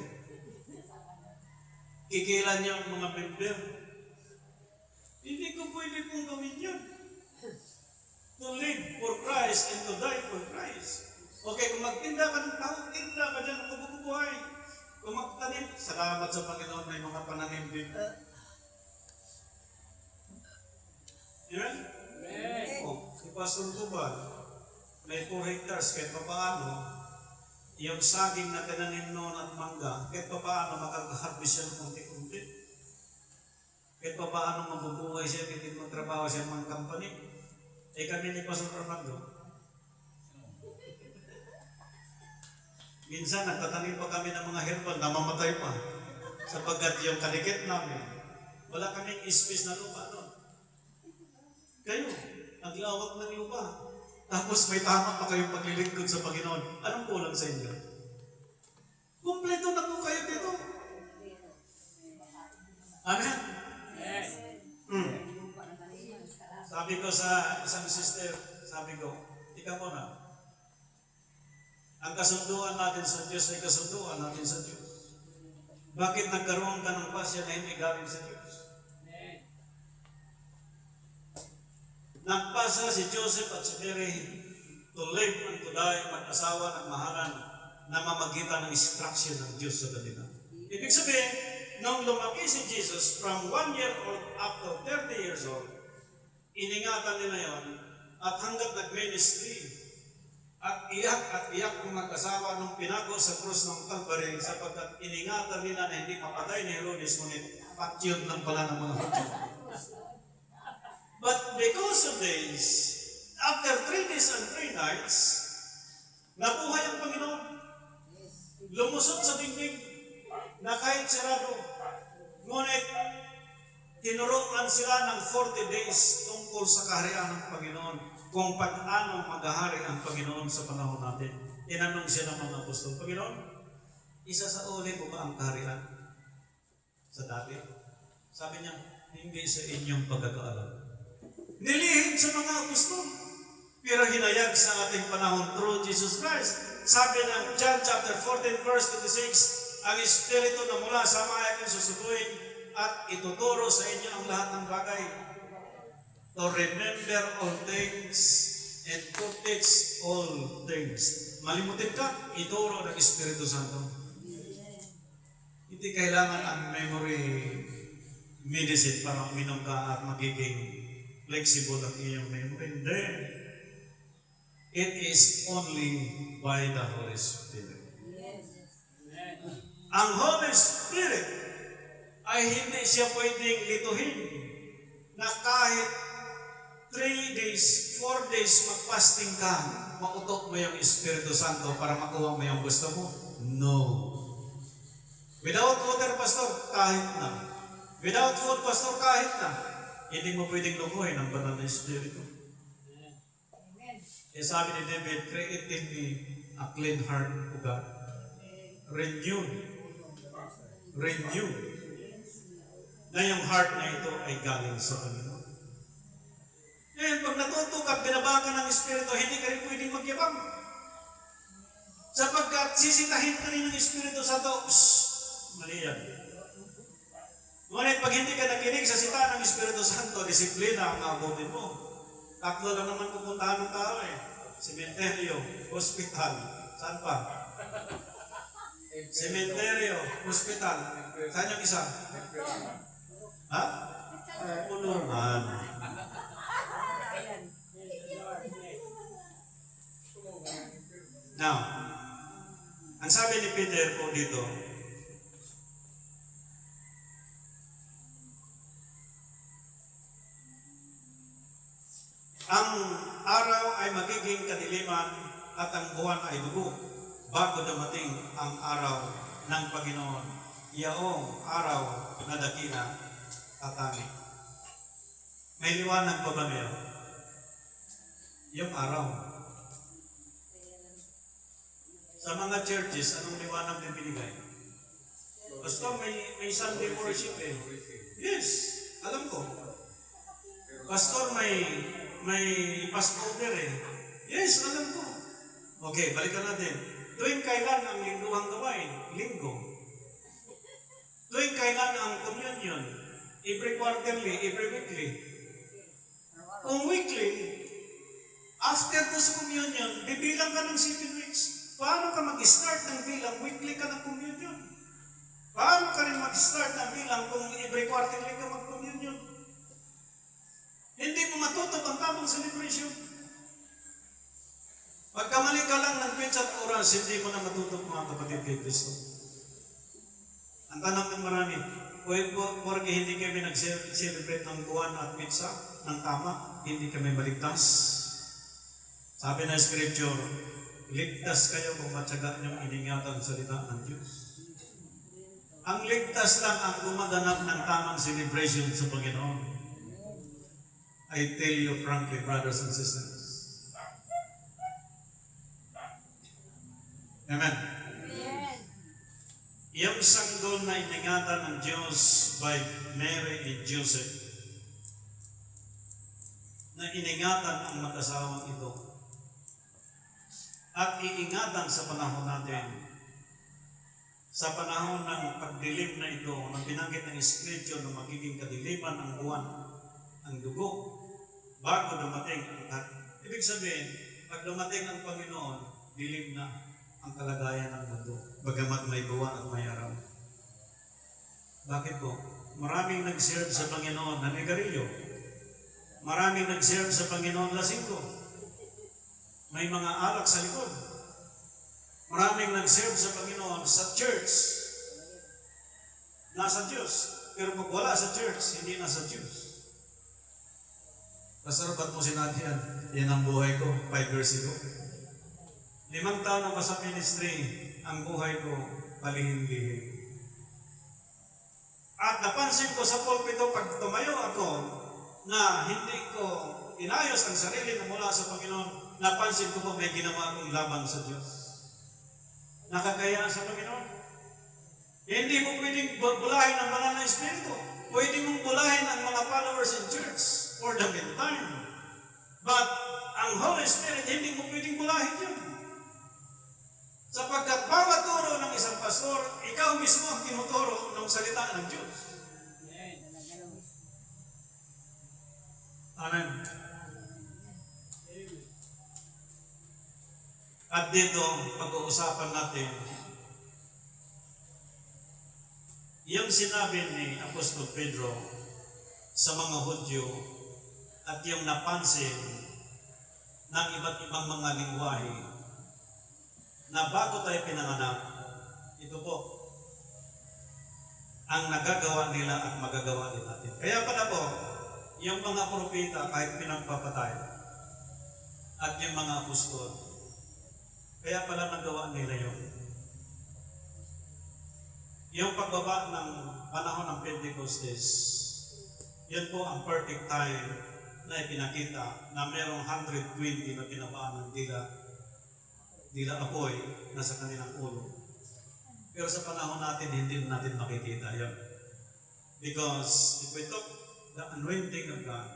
Kikilan niyo ang mga member. Hindi ko pwede pong gawin yun. To live for Christ and to die for Christ. Okay, kung magtinda ka ng tao, tinda ka dyan ng mabubuhay. Kung magtanim, salamat sa Panginoon, may mga pananim din. Amen? Oh, si Pastor Tubal, may 4 hectares, kahit pa paano, yung saging na tinanim noon at mangga, kahit pa paano makag-harvest siya ng kunti-kunti. Kahit pa paano mabubuhay siya, kahit magtrabaho siya ng mga company. Eh kami ni Pastor Armando, minsan nagtatanim pa kami ng mga herbal na mamatay pa. Sapagkat yung kalikit namin, wala kaming space na lupa noon. Kayo, naglawak ng lupa. Tapos may tama pa kayong paglilingkod sa Panginoon. Anong kulang sa inyo? Kumpleto na po kayo dito. Amen? Yes. Sabi ko sa isang sister, sabi ko, ikaw mo na. Ang kasunduan natin sa Diyos ay kasunduan natin sa Diyos. Bakit nagkaroon ka ng pasya na hindi galing sa Diyos? Nagpasa si Joseph at si Mary to live and to die, mag-asawa, nagmahalan, na mamagitan ng instruction ng Diyos sa kanila. Ibig sabihin, nung lumaki si Jesus from 1 year old up to 30 years old, iningatan nila yon at hanggat nag-ministry, at iyak kung mag-asawa nung pinako sa krus ng Calvary sapagkat iningatan nila na hindi papatay ni Herodes, ngunit patyod lang pala ng mga Hudyo. But because of this, after 3 days and 3 nights, nabuhay ang Panginoon. Lumusot sa dingding na kahit sarado. Ngunit, tinuruan sila ng 40 days tungkol sa kaharian ng Panginoon kung paano maghahari ang Panginoon sa panahon natin. Tinanong siya ng mga apostol, Panginoon, isa sa uli mo ba ang kaharian sa dati? Sabi niya, hindi sa inyong pagkakaalam. Nilihim sa mga apostol, pero hinayag sa ating panahon through Jesus Christ. Sabi ng John chapter 14 verse 26, ang Espiritu na mula sa mga aking susubuin at ituturo sa inyo ang lahat ng bagay. To remember all things and to teach all things. Malimutin ka, ituro ng Espiritu Santo. Hindi kailangan ang memory medicine para uminom ka at magiging flexible ang iyong memory. Hindi. It is only by the Holy Spirit. Ang Holy Spirit ay hindi siya pwedeng lituhin na kahit 3 days, 4 days mag-fasting ka, mautok mo yung Espiritu Santo para makuha mo yung gusto mo? No. Without water, Pastor, kahit na. Without food, Pastor, kahit na. Hindi mo pwedeng lukuhin ang banal na Espiritu. Eh sabi ni David, create in me a clean heart, O God. Renew. Na yung heart na ito ay galing sa Panginoon. Ngayon, pag natuto ka, binabakan ng Espiritu, hindi ka rin pwedeng magyabang. Sapagkat sisitahin ka rin ng Espiritu Santo, mali yan. Ngunit pag hindi ka nakinig sa sita ng Espiritu Santo, disiplina ang abutin mo. Tatlo lang naman pupuntahan ng tao eh. Sementeryo, hospital, saan pa? Sementeryo, hospital. Saan yung isa? Ha? Kulungan. Now, ang sabi ni Peter po dito, ang araw ay magiging kadiliman at ang buwan ay dugo bago dumating ang araw ng Panginoon. Yaong araw na dakila tatangin. May liwanag pa ba ngayon? Yung araw. Sa mga churches, anong liwanag na binigay? Basta may Sunday worship eh. Yes, alam ko. Pastor, may Passover eh. Yes, alam ko. Okay, balikan natin. Tuwing kailan ang lingguhang gawain? Linggo. Tuwing kailan ang communion? Every quarterly, every weekly. Kung weekly, after this communion, bibilang ka ng 7 weeks. Paano ka mag-start ng bilang? Weekly ka ng communion. Paano ka rin mag-start ng bilang kung every quarterly ka mag-communion? Hindi mo matutok ang tamang celebration. Pagkamali ka lang ng pizza at oras, hindi mo na matutok mga kapatid kay Kristo. Ang tanong ng marami, porque hindi kami nag-celebrate ng buwan at pizza ng tama, hindi kami maligtas. Sabi na Scripture, ligtas kayo kung matyaga niyong iningatan ang salita ng Diyos. Ang ligtas lang ang gumaganap ng tamang celebration sa Panginoon. I tell you frankly, brothers and sisters. Amen. Iyang sanggol na iningatan ng Diyos by Mary and Joseph, na iningatan ang mag-asawang ito, at iingatan sa panahon natin, sa panahon ng pagdilim na ito, na binanggit ng Espiritu na magiging kadiliman ang buwan, ang dugo, bago dumating ang lahat. Ibig sabihin, pag dumating ang Panginoon, dilim na ang kalagayan ng mundo, bagamat may buwan at may araw. Bakit po? Maraming nag-serve sa Panginoon na nigarilyo. Maraming nag-serve sa Panginoon lasinggo. May mga alak sa likod. Maraming nag-serve sa Panginoon sa church. Nasa Diyos. Pero pag wala sa church, hindi nasa Diyos. Pastor, ba't mo sinabi yan? Yan ang buhay ko, 5 years ago. 5 taon na ba sa ministry, ang buhay ko, palihim-lihim. At napansin ko sa pulpito, pag tumayo ako, na hindi ko inayos ang sarili na mula sa Panginoon, napansin ko po may ginawa akong laban sa Diyos. Nakakaya sa Panginoon. Hindi mo pwedeng bulahin ang banal na Espiritu. Pwede mong bulahin ang mga followers in church for the meantime. But ang Holy Spirit, hindi mo pwedeng bulahin yun. Sapagkat bawat turo ng isang pastor, ikaw mismo ang tinuturo ng salita ng Diyos. Amen. At dito, pag-uusapan natin, yung sinabi ni Apostol Pedro sa mga Hudyo at yung napansin ng iba't ibang mga lingwahe na bago tayo pinanganak, ito po, ang nagagawa nila at magagawa din natin. Kaya pala po, yung mga propeta kahit pinagpapatay at yung mga apostol, kaya pala nagawa nila yun. Yung pagbaba ng panahon ng Pentecostes, yun po ang perfect time na ipinakita na merong 120 na pinabaan ng dila apoy na sa kanilang ulo. Pero sa panahon natin, hindi natin makikita yun. Because if we talk the anointing of God,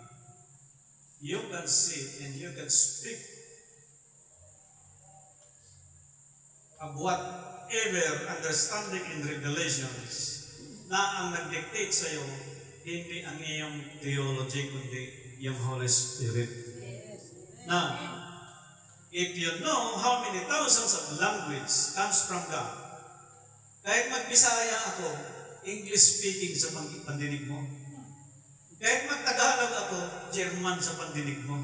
you can see and you can speak of whatever understanding in revelations na ang nag-dictate sa iyo, hindi ang iyong theology, kundi yung Holy Spirit. Now, if you know how many thousands of language comes from God, kahit mag-Bisaya ako, English speaking sa pandinig mo. Kahit mag-Tagalog ako, German sa pandinig mo.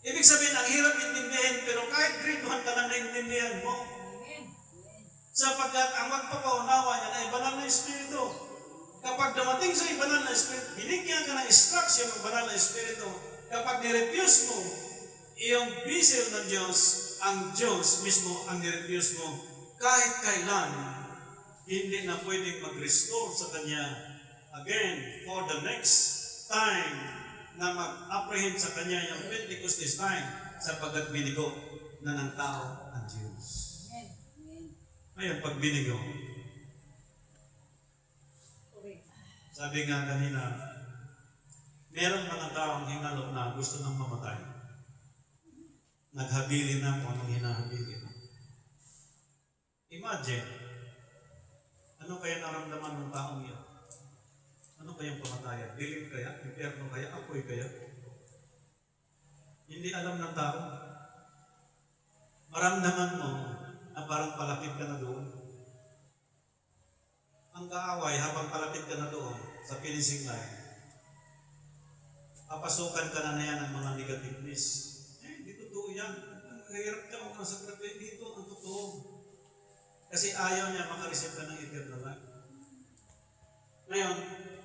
Ibig sabihin, ang hirap intindihin, pero kahit grade 1 ka lang naintindihan mo. Sapagkat ang magpapaunawa niya ay banal na Espiritu. Kapag dumating sa banal na Espiritu, binigyan ka ng instruction ng banal na Espiritu. Kapag nirefuse mo, iyong bisel ng Diyos, ang Diyos mismo ang nirefuse mo, kahit kailan, hindi na pwedeng mag-restore sa Kanya again for the next time na mag-apprehend sa Kanya yung Pentecostes time sapagkat binigo na ng tao ang Diyos. Ngayon, pag binigo, sabi nga kanina, merong mga taong hinalo na gusto nang mamatay. Naghabilin na kung anong hinahabilin. Imagine, ano kaya naramdaman ng taong yan? Ano kayang pamatayan? Dilim kaya? Impyerno kaya? Apoy kaya? Hindi alam ng tao. Maramdaman mo na parang palapit ka na doon. Ang kaaway habang palapit ka na doon sa finishing line, papasukan ka na yan ng mga negativeness. Hindi totoo yan. Hirap ka mo sa grabe dito. Ang totoo. Kasi ayaw niya makareceive ka ng eternal life. Ngayon,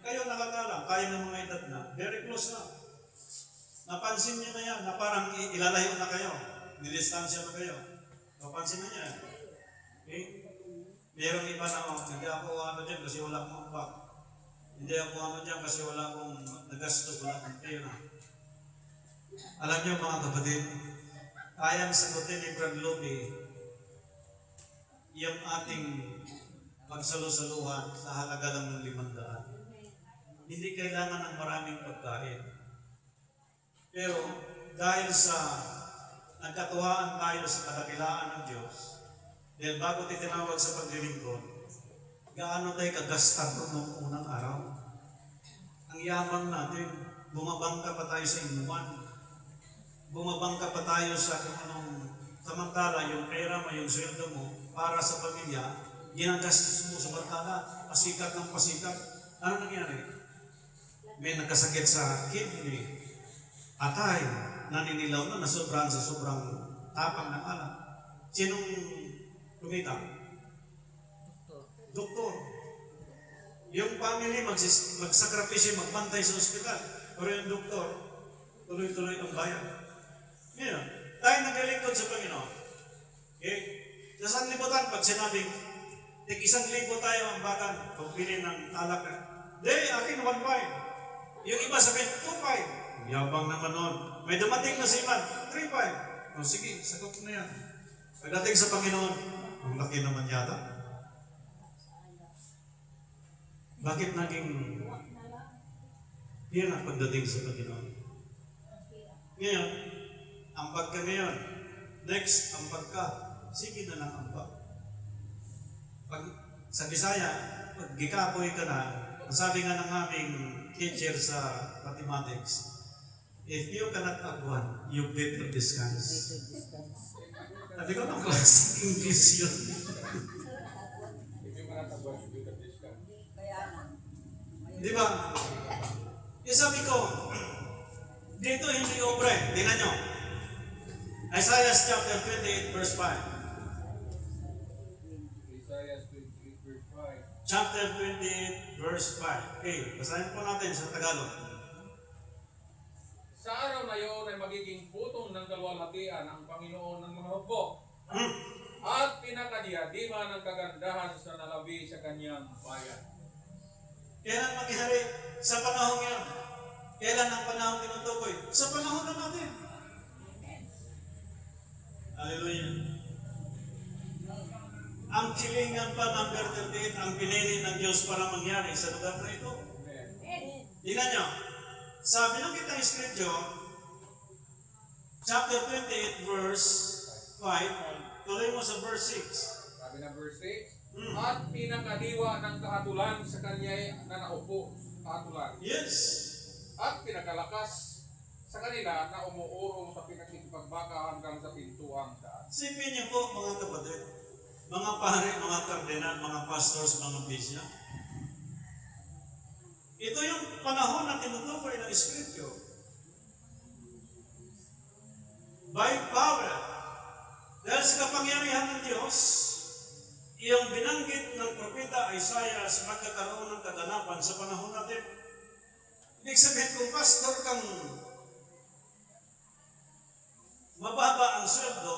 kayo nakakalam, kaya ng mga edad na, very close na. Napansin niyo na yan, na parang ilalayo na kayo, nidistansya na kayo. Napansin na niya. Okay? Merong iba na, hindi ako ano dyan kasi wala akong ambak. Hindi ako ano dyan kasi wala akong nagastos, wala akong pera. Alam niyo mga kapatid, kayang sagutin ni Brad Lobe yung ating pagsalusaluhan sa halaga lang ng 500. Hindi kailangan ng maraming pagkain. Pero dahil sa nagkatuwaan tayo sa kadakilaan ng Diyos, dahil bago titinawag sa paglilingkod, gaano tayo kagastado noong unang araw? Ang yaman natin, bumabangka pa tayo sa inuman. bumabangka pa tayo sa kung anong samantala yung pera mo, yung sweldo mo para sa pamilya, ginagastos mo sa bantala, pasikat ng pasikat. Ano nangyari? May nagkasakit sa kidney, atay, naninilaw na sobrang sa sobrang tapang ng alak. Sinong kumita? Doktor. Yung family magsakripisyo, magbantay sa ospital. Pero yung doktor, tuloy-tuloy ang bayan. Ngayon, tayo naglilingkod sa Panginoon. Okay? Sa sanlibutan, pag sinabing, tig-1,000 tayo ang bakan, pagpili ng alak. Di, akin 1.5. Yung iba sabihin, 2.5. Yabang naman nun. May dumating na siman, 3.5. O sige, sagot na yan. Pagdating sa Panginoon, ang laki naman yata. Bakit naging hirap pagdating sa Panginoon? Ngayon, ambag ka ngayon. Next, ambag ka. Sige na lang ambag. Pag sa Bisaya, pag gikapoy ka na, ang sabi nga ng aming teacher sa mathematics, if you cannot add one, you better discuss. Sabi ko, ang klaseng English yun. If you cannot avoid, you can discuss. Kaya na. Di ba? Yung sabi ko, dito hindi obre. Tingnan nyo. Isaiah chapter 28 verse 5. Isaiah 28 verse 5. Chapter 28 verse 5. Okay, basahin po natin sa Tagalog. Sa araw na iyon ay magiging putong ng kaluwalhatian ang Panginoon ng mga hukbo at pinakadiyadima ng kagandahan sa nalabi sa kanyang bayan. Kailan mangyari? Sa panahon yan. Kailan ang panahon tinutukoy? Sa panahon na natin. Hallelujah. Ang kilingan pa number 38 ang pinili ng Diyos para mangyari sa lugar na ito. Amen. Tingnan nyo. Sabi ng kitang scripture, chapter 28 verse 5, tuloy mo sa verse 6. Sabi na verse 6, at pinakadiwa ng kahatulan sa kanya na naupo, kahatulan. Yes. At pinakalakas sa kanila na umuurong sa pinakipagbaka hanggang sa pintuang taas. Sipin niyo po mga kapatid, mga pare, mga kardinal, mga pastors, mga bisya. Ito yung panahon na tinutukoy ng Scripture. By power, dahil sa kapangyarihan ng Diyos, iyong binanggit ng propeta Isaiah magkakaroon ng kaganapan sa panahon natin. Ibig sabihin, kung pastor kang mababa ang sweldo,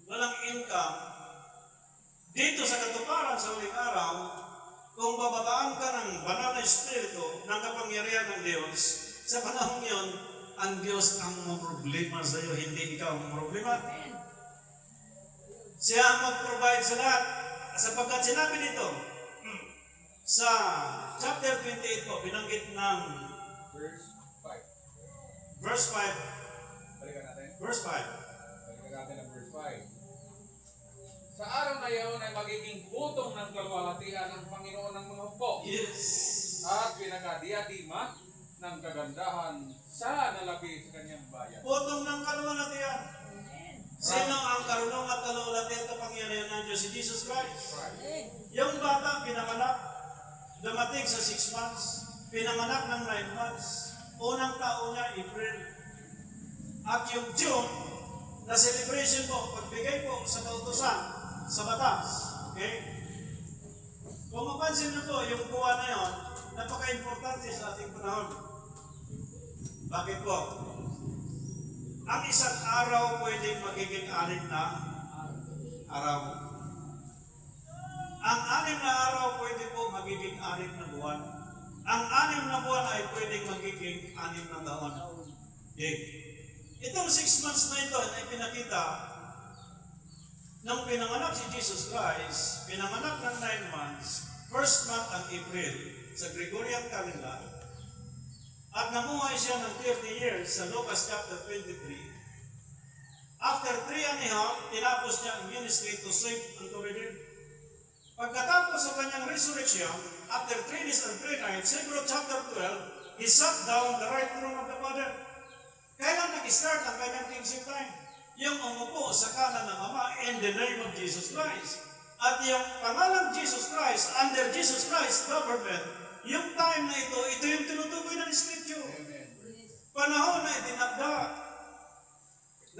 walang income, dito sa katuparan sa huling araw, kung bababaan ka ng banal na espiritu ng kapangyarihan ng Diyos, sa panahon yon, ang Diyos ang problema sa iyo, hindi ikaw ang problema. Siya ang mag-provide sa lahat. Sapagkat sinabi dito, sa chapter 28 po, binanggit ng Verse 5. verse 5, Balikan natin. verse 5. Balikan natin ang verse 5. Sa araw na iyon ay magiging putong ng kaluwalhatian ang Panginoon ng mga hukbo. Yes. At pinakadiyadima ng kagandahan sa nalabi sa kanyang bayan. Potong ng kaluwalhatian. Sino ang karunong at kaluwalhatian kapangyarihan ng Diyos? Si Jesus Christ. Yung bata, pinanganak, dumating sa 6 months, pinanganak ng 9 months, unang taon niya, April. At yung June, na celebration po, pagbigay po sa kautusan, sa batas. Okay? Kung mapansin niyo po, yung buwan na yun, napaka-importante sa ating panahon. Bakit po? Ang isang araw pwedeng magiging 6 na araw. Ang 6 na araw pwede po magiging 6 na buwan. Ang 6 na buwan ay pwedeng magiging 6 na taon. Okay. Itong 6 months na ito ay pinakita nang pinanganak si Jesus Christ, pinanganak ng 9 months, first month ang April sa Gregorian calendar, at namuhay siya ng 30 years sa Lucas chapter 23. After 3 and a half, tinapos niya ang ministry to save and to redeem. Pagkatapos sa kanyang resurrection, after 3 days and 3 nights, Hebrews chapter 12, he sat down the right throne of the Father. Kailan nag-start ang kanyang kingship time? Yung umupo sa kanan ng Ama in the name of Jesus Christ. At yung pangalang Jesus Christ, under Jesus Christ government, yung time na ito yung tinutukoy ng Scripture. Panahon na itinakda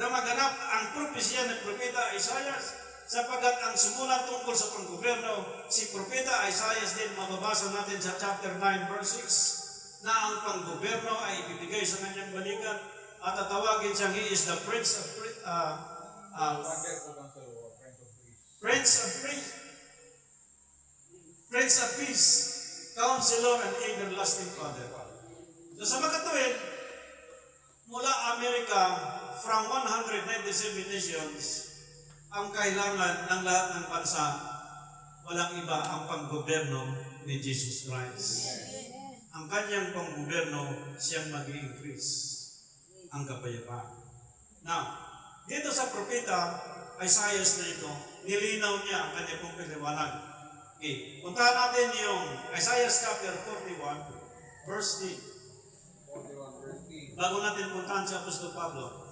na maganap ang propesya ng Propeta Isaiah, sapagkat ang sumulat tungkol sa panggobyerno, si Propeta Isaiah din mababasa natin sa chapter 9 verse 6, na ang panggobyerno ay ibibigay sa kanyang balikat at tatawagin siyang he is the Prince of Peace, Counselor and Everlasting Father. So sa makatuwid, mula Amerika, from 197 nations, ang kailangan ng lahat ng bansa, walang iba ang panggobyerno ni Jesus Christ. Ang kanyang panggobyerno, siyang mag-i-increase ang kapayapaan. Now, dito sa propeta Isaiah na ito, nilinaw niya ang kanyang pong paliwanag. Okay, puntahan natin yung Isaiah chapter 41, verse 10. 41 verse 10. Bago natin puntahan si Apostol Pablo.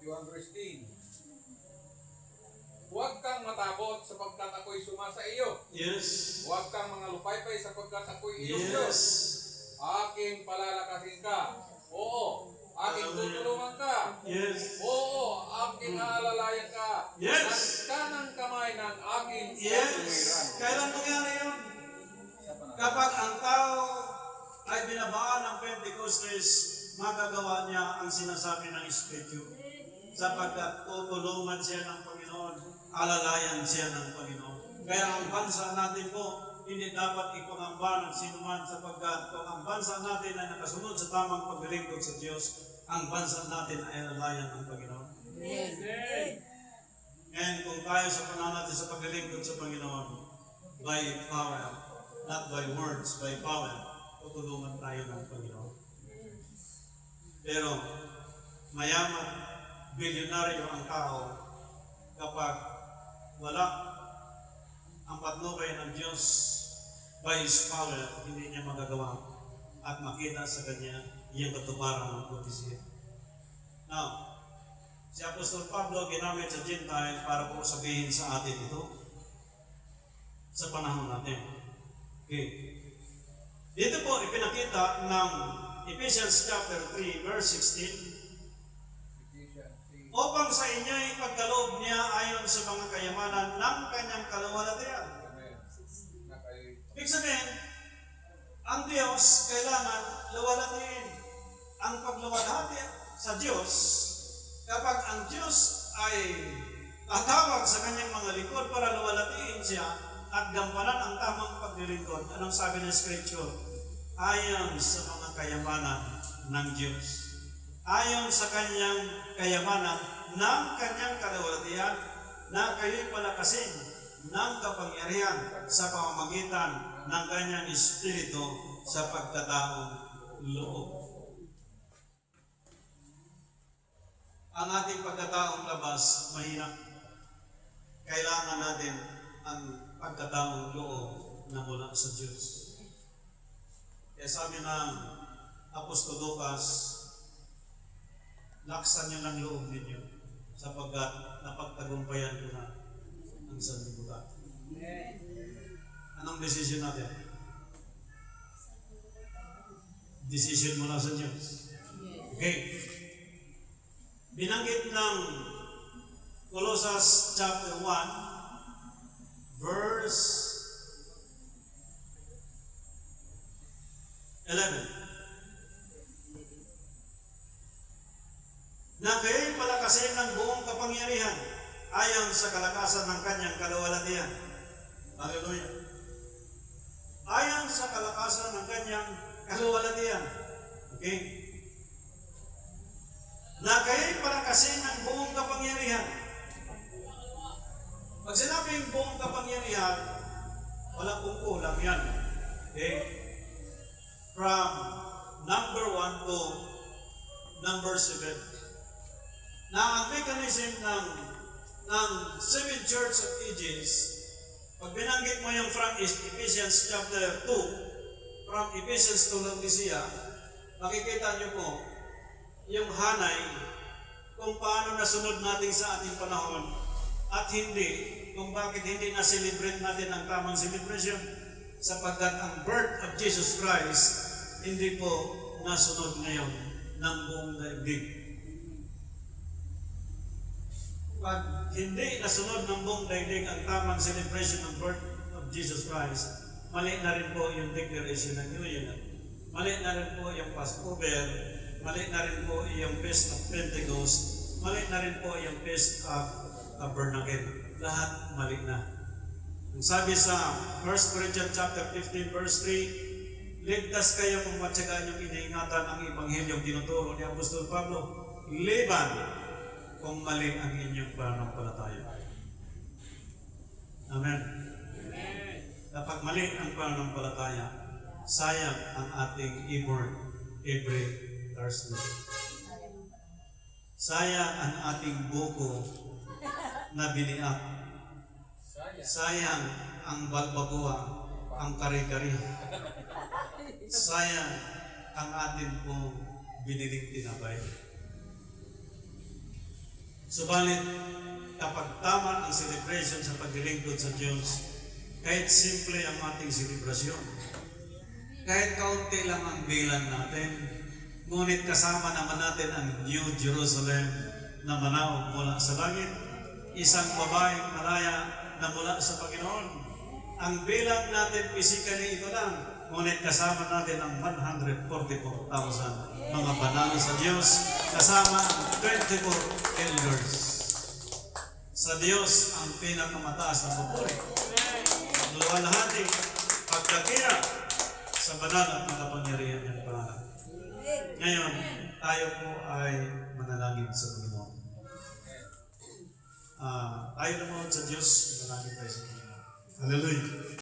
41 verse 10. Huwag kang matakot sapagkat ako'y sumasa iyo. Yes. Huwag kang mga lupaypay sapagkat ako'y iyong Diyos. Yes. Aking palalakasin ka. Oo. Aking tutulungan ka. Yes. Oo. Aking aalalayan ka. Yes. Ang kanang kamay ng aking Yes. katuwiran. Kailan nangyari yun? Kapag ang tao ay binabaan ng Pentecostes, magagawa niya ang sinasabi ng Espiritu. Sapagkat tutulungan siya ng Panginoon, alalayan siya ng Panginoon. Kaya ang bansa natin po, hindi dapat ipangamba ng sinuman sapagkat kung ang bansa natin ay nakasunod sa tamang paglilingkod sa Diyos, ang bansa natin ay alalayan ng Panginoon. Yes. And kung tayo sa panahon natin sa paglilingkod sa Panginoon, by power, not by words, by power, tutulungan tayo ng Panginoon. Pero, mayaman, bilyonaryo ang tao kapag wala ang patnubay ng Diyos by His power, hindi niya magagawa at makita sa Kanya yung katuparan ng propesya. Now, si Apostol Pablo ginamit sa Gentile para po sabihin sa atin ito sa panahon natin. Okay. Dito po ipinakita ng Ephesians chapter 3 verse 16, upang sa inyo'y pagkaloob niya ayon sa mga kayamanan ng kanyang kaluwalhatian. Ibig sabihin, ang Diyos kailangan luwalhatiin. Ang pagluwalhati sa Diyos, kapag ang Diyos ay tatawag sa kanyang mga lingkod para luwalhatiin siya at gampanan ang tamang paglilingkod, anong sabi ng Scripture? Ayon sa mga kayamanan ng Diyos. Ayon sa kanyang kayamanan ng kanyang kaluwalhatian na kayo'y palakasin ng kapangyarihan sa pamamagitan ng kanyang Espiritu sa pagkataong loob. Ang ating pagkataong labas, mahina. Kailangan natin ang pagkataong loob na mula sa Diyos. Kaya sabi ng Apostol Lucas, laksan niyo ng loob ninyo sapagkat napagtagumpayan ko na ang sanlibutan. Anong decision natin? Decision mula sa Diyos. Okay. Binanggit ng Colossus chapter 1 verse 11. Na kayo'y palakasin ng buong kapangyarihan ayon sa kalakasan ng kanyang kaluwalhatian. Hallelujah. Ayon sa kalakasan ng kanyang kaluwalhatian. Okay? Na kayo'y palakasin ng buong kapangyarihan. Pag sinabing buong kapangyarihan, wala pong kulang yan. Okay? From number 1 to number 7. Na ang mechanism ng seven church of ages, pag binanggit mo yung from Ephesians chapter 2, from Ephesians to Laodicea, makikita nyo po, yung hanay kung paano nasunod natin sa ating panahon at hindi, kung bakit hindi na-celebrate natin ang tamang celebration sapagkat ang birth of Jesus Christ hindi po nasunod ngayon ng buong daigdig. Pag hindi nasunod ng buong daigdig ang tamang celebration ng birth of Jesus Christ, mali na rin po yung declaration ng New Year. Mali na rin po yung Passover. Mali na rin po yung Feast of Pentecost. Mali na rin po yung Feast of Tabernacle. Lahat mali na. Ang sabi sa 1 Corinthians chapter 15 verse 3, ligtas kayo kung matyagaan yung iniingatan ang Ebanghelyong tinuturo ni Apostol Pablo. Liban kung mali ang inyong pananampalataya. Amen. Kapag mali ang pananampalataya, sayang ang ating effort every Thursday. Sayang ang ating buko na biniak. Sayang ang balbagoa, ang kare-kare. Sayang ang atin pong biniling tinapay. Subalit, kapag tama ang celebration sa paglilingkod sa Diyos, kahit simple ang ating selebrasyon, kahit kaunti lang ang bilang natin, ngunit kasama naman natin ang New Jerusalem na manaw mula sa langit, isang babaeng malaya na mula sa Panginoon. Ang bilang natin physically ito lang, ngunit kasama natin ang 144,000 mga banal sa Diyos, kasama ang 24 elders. Sa Diyos ang pinakamataas na papuri. Luwalhati, pagkakira sa banal at makapangyarihan ng pangalan. Ngayon, tayo po ay manalangin sa Panginoon. Tayo naman sa Diyos, manalangin tayo sa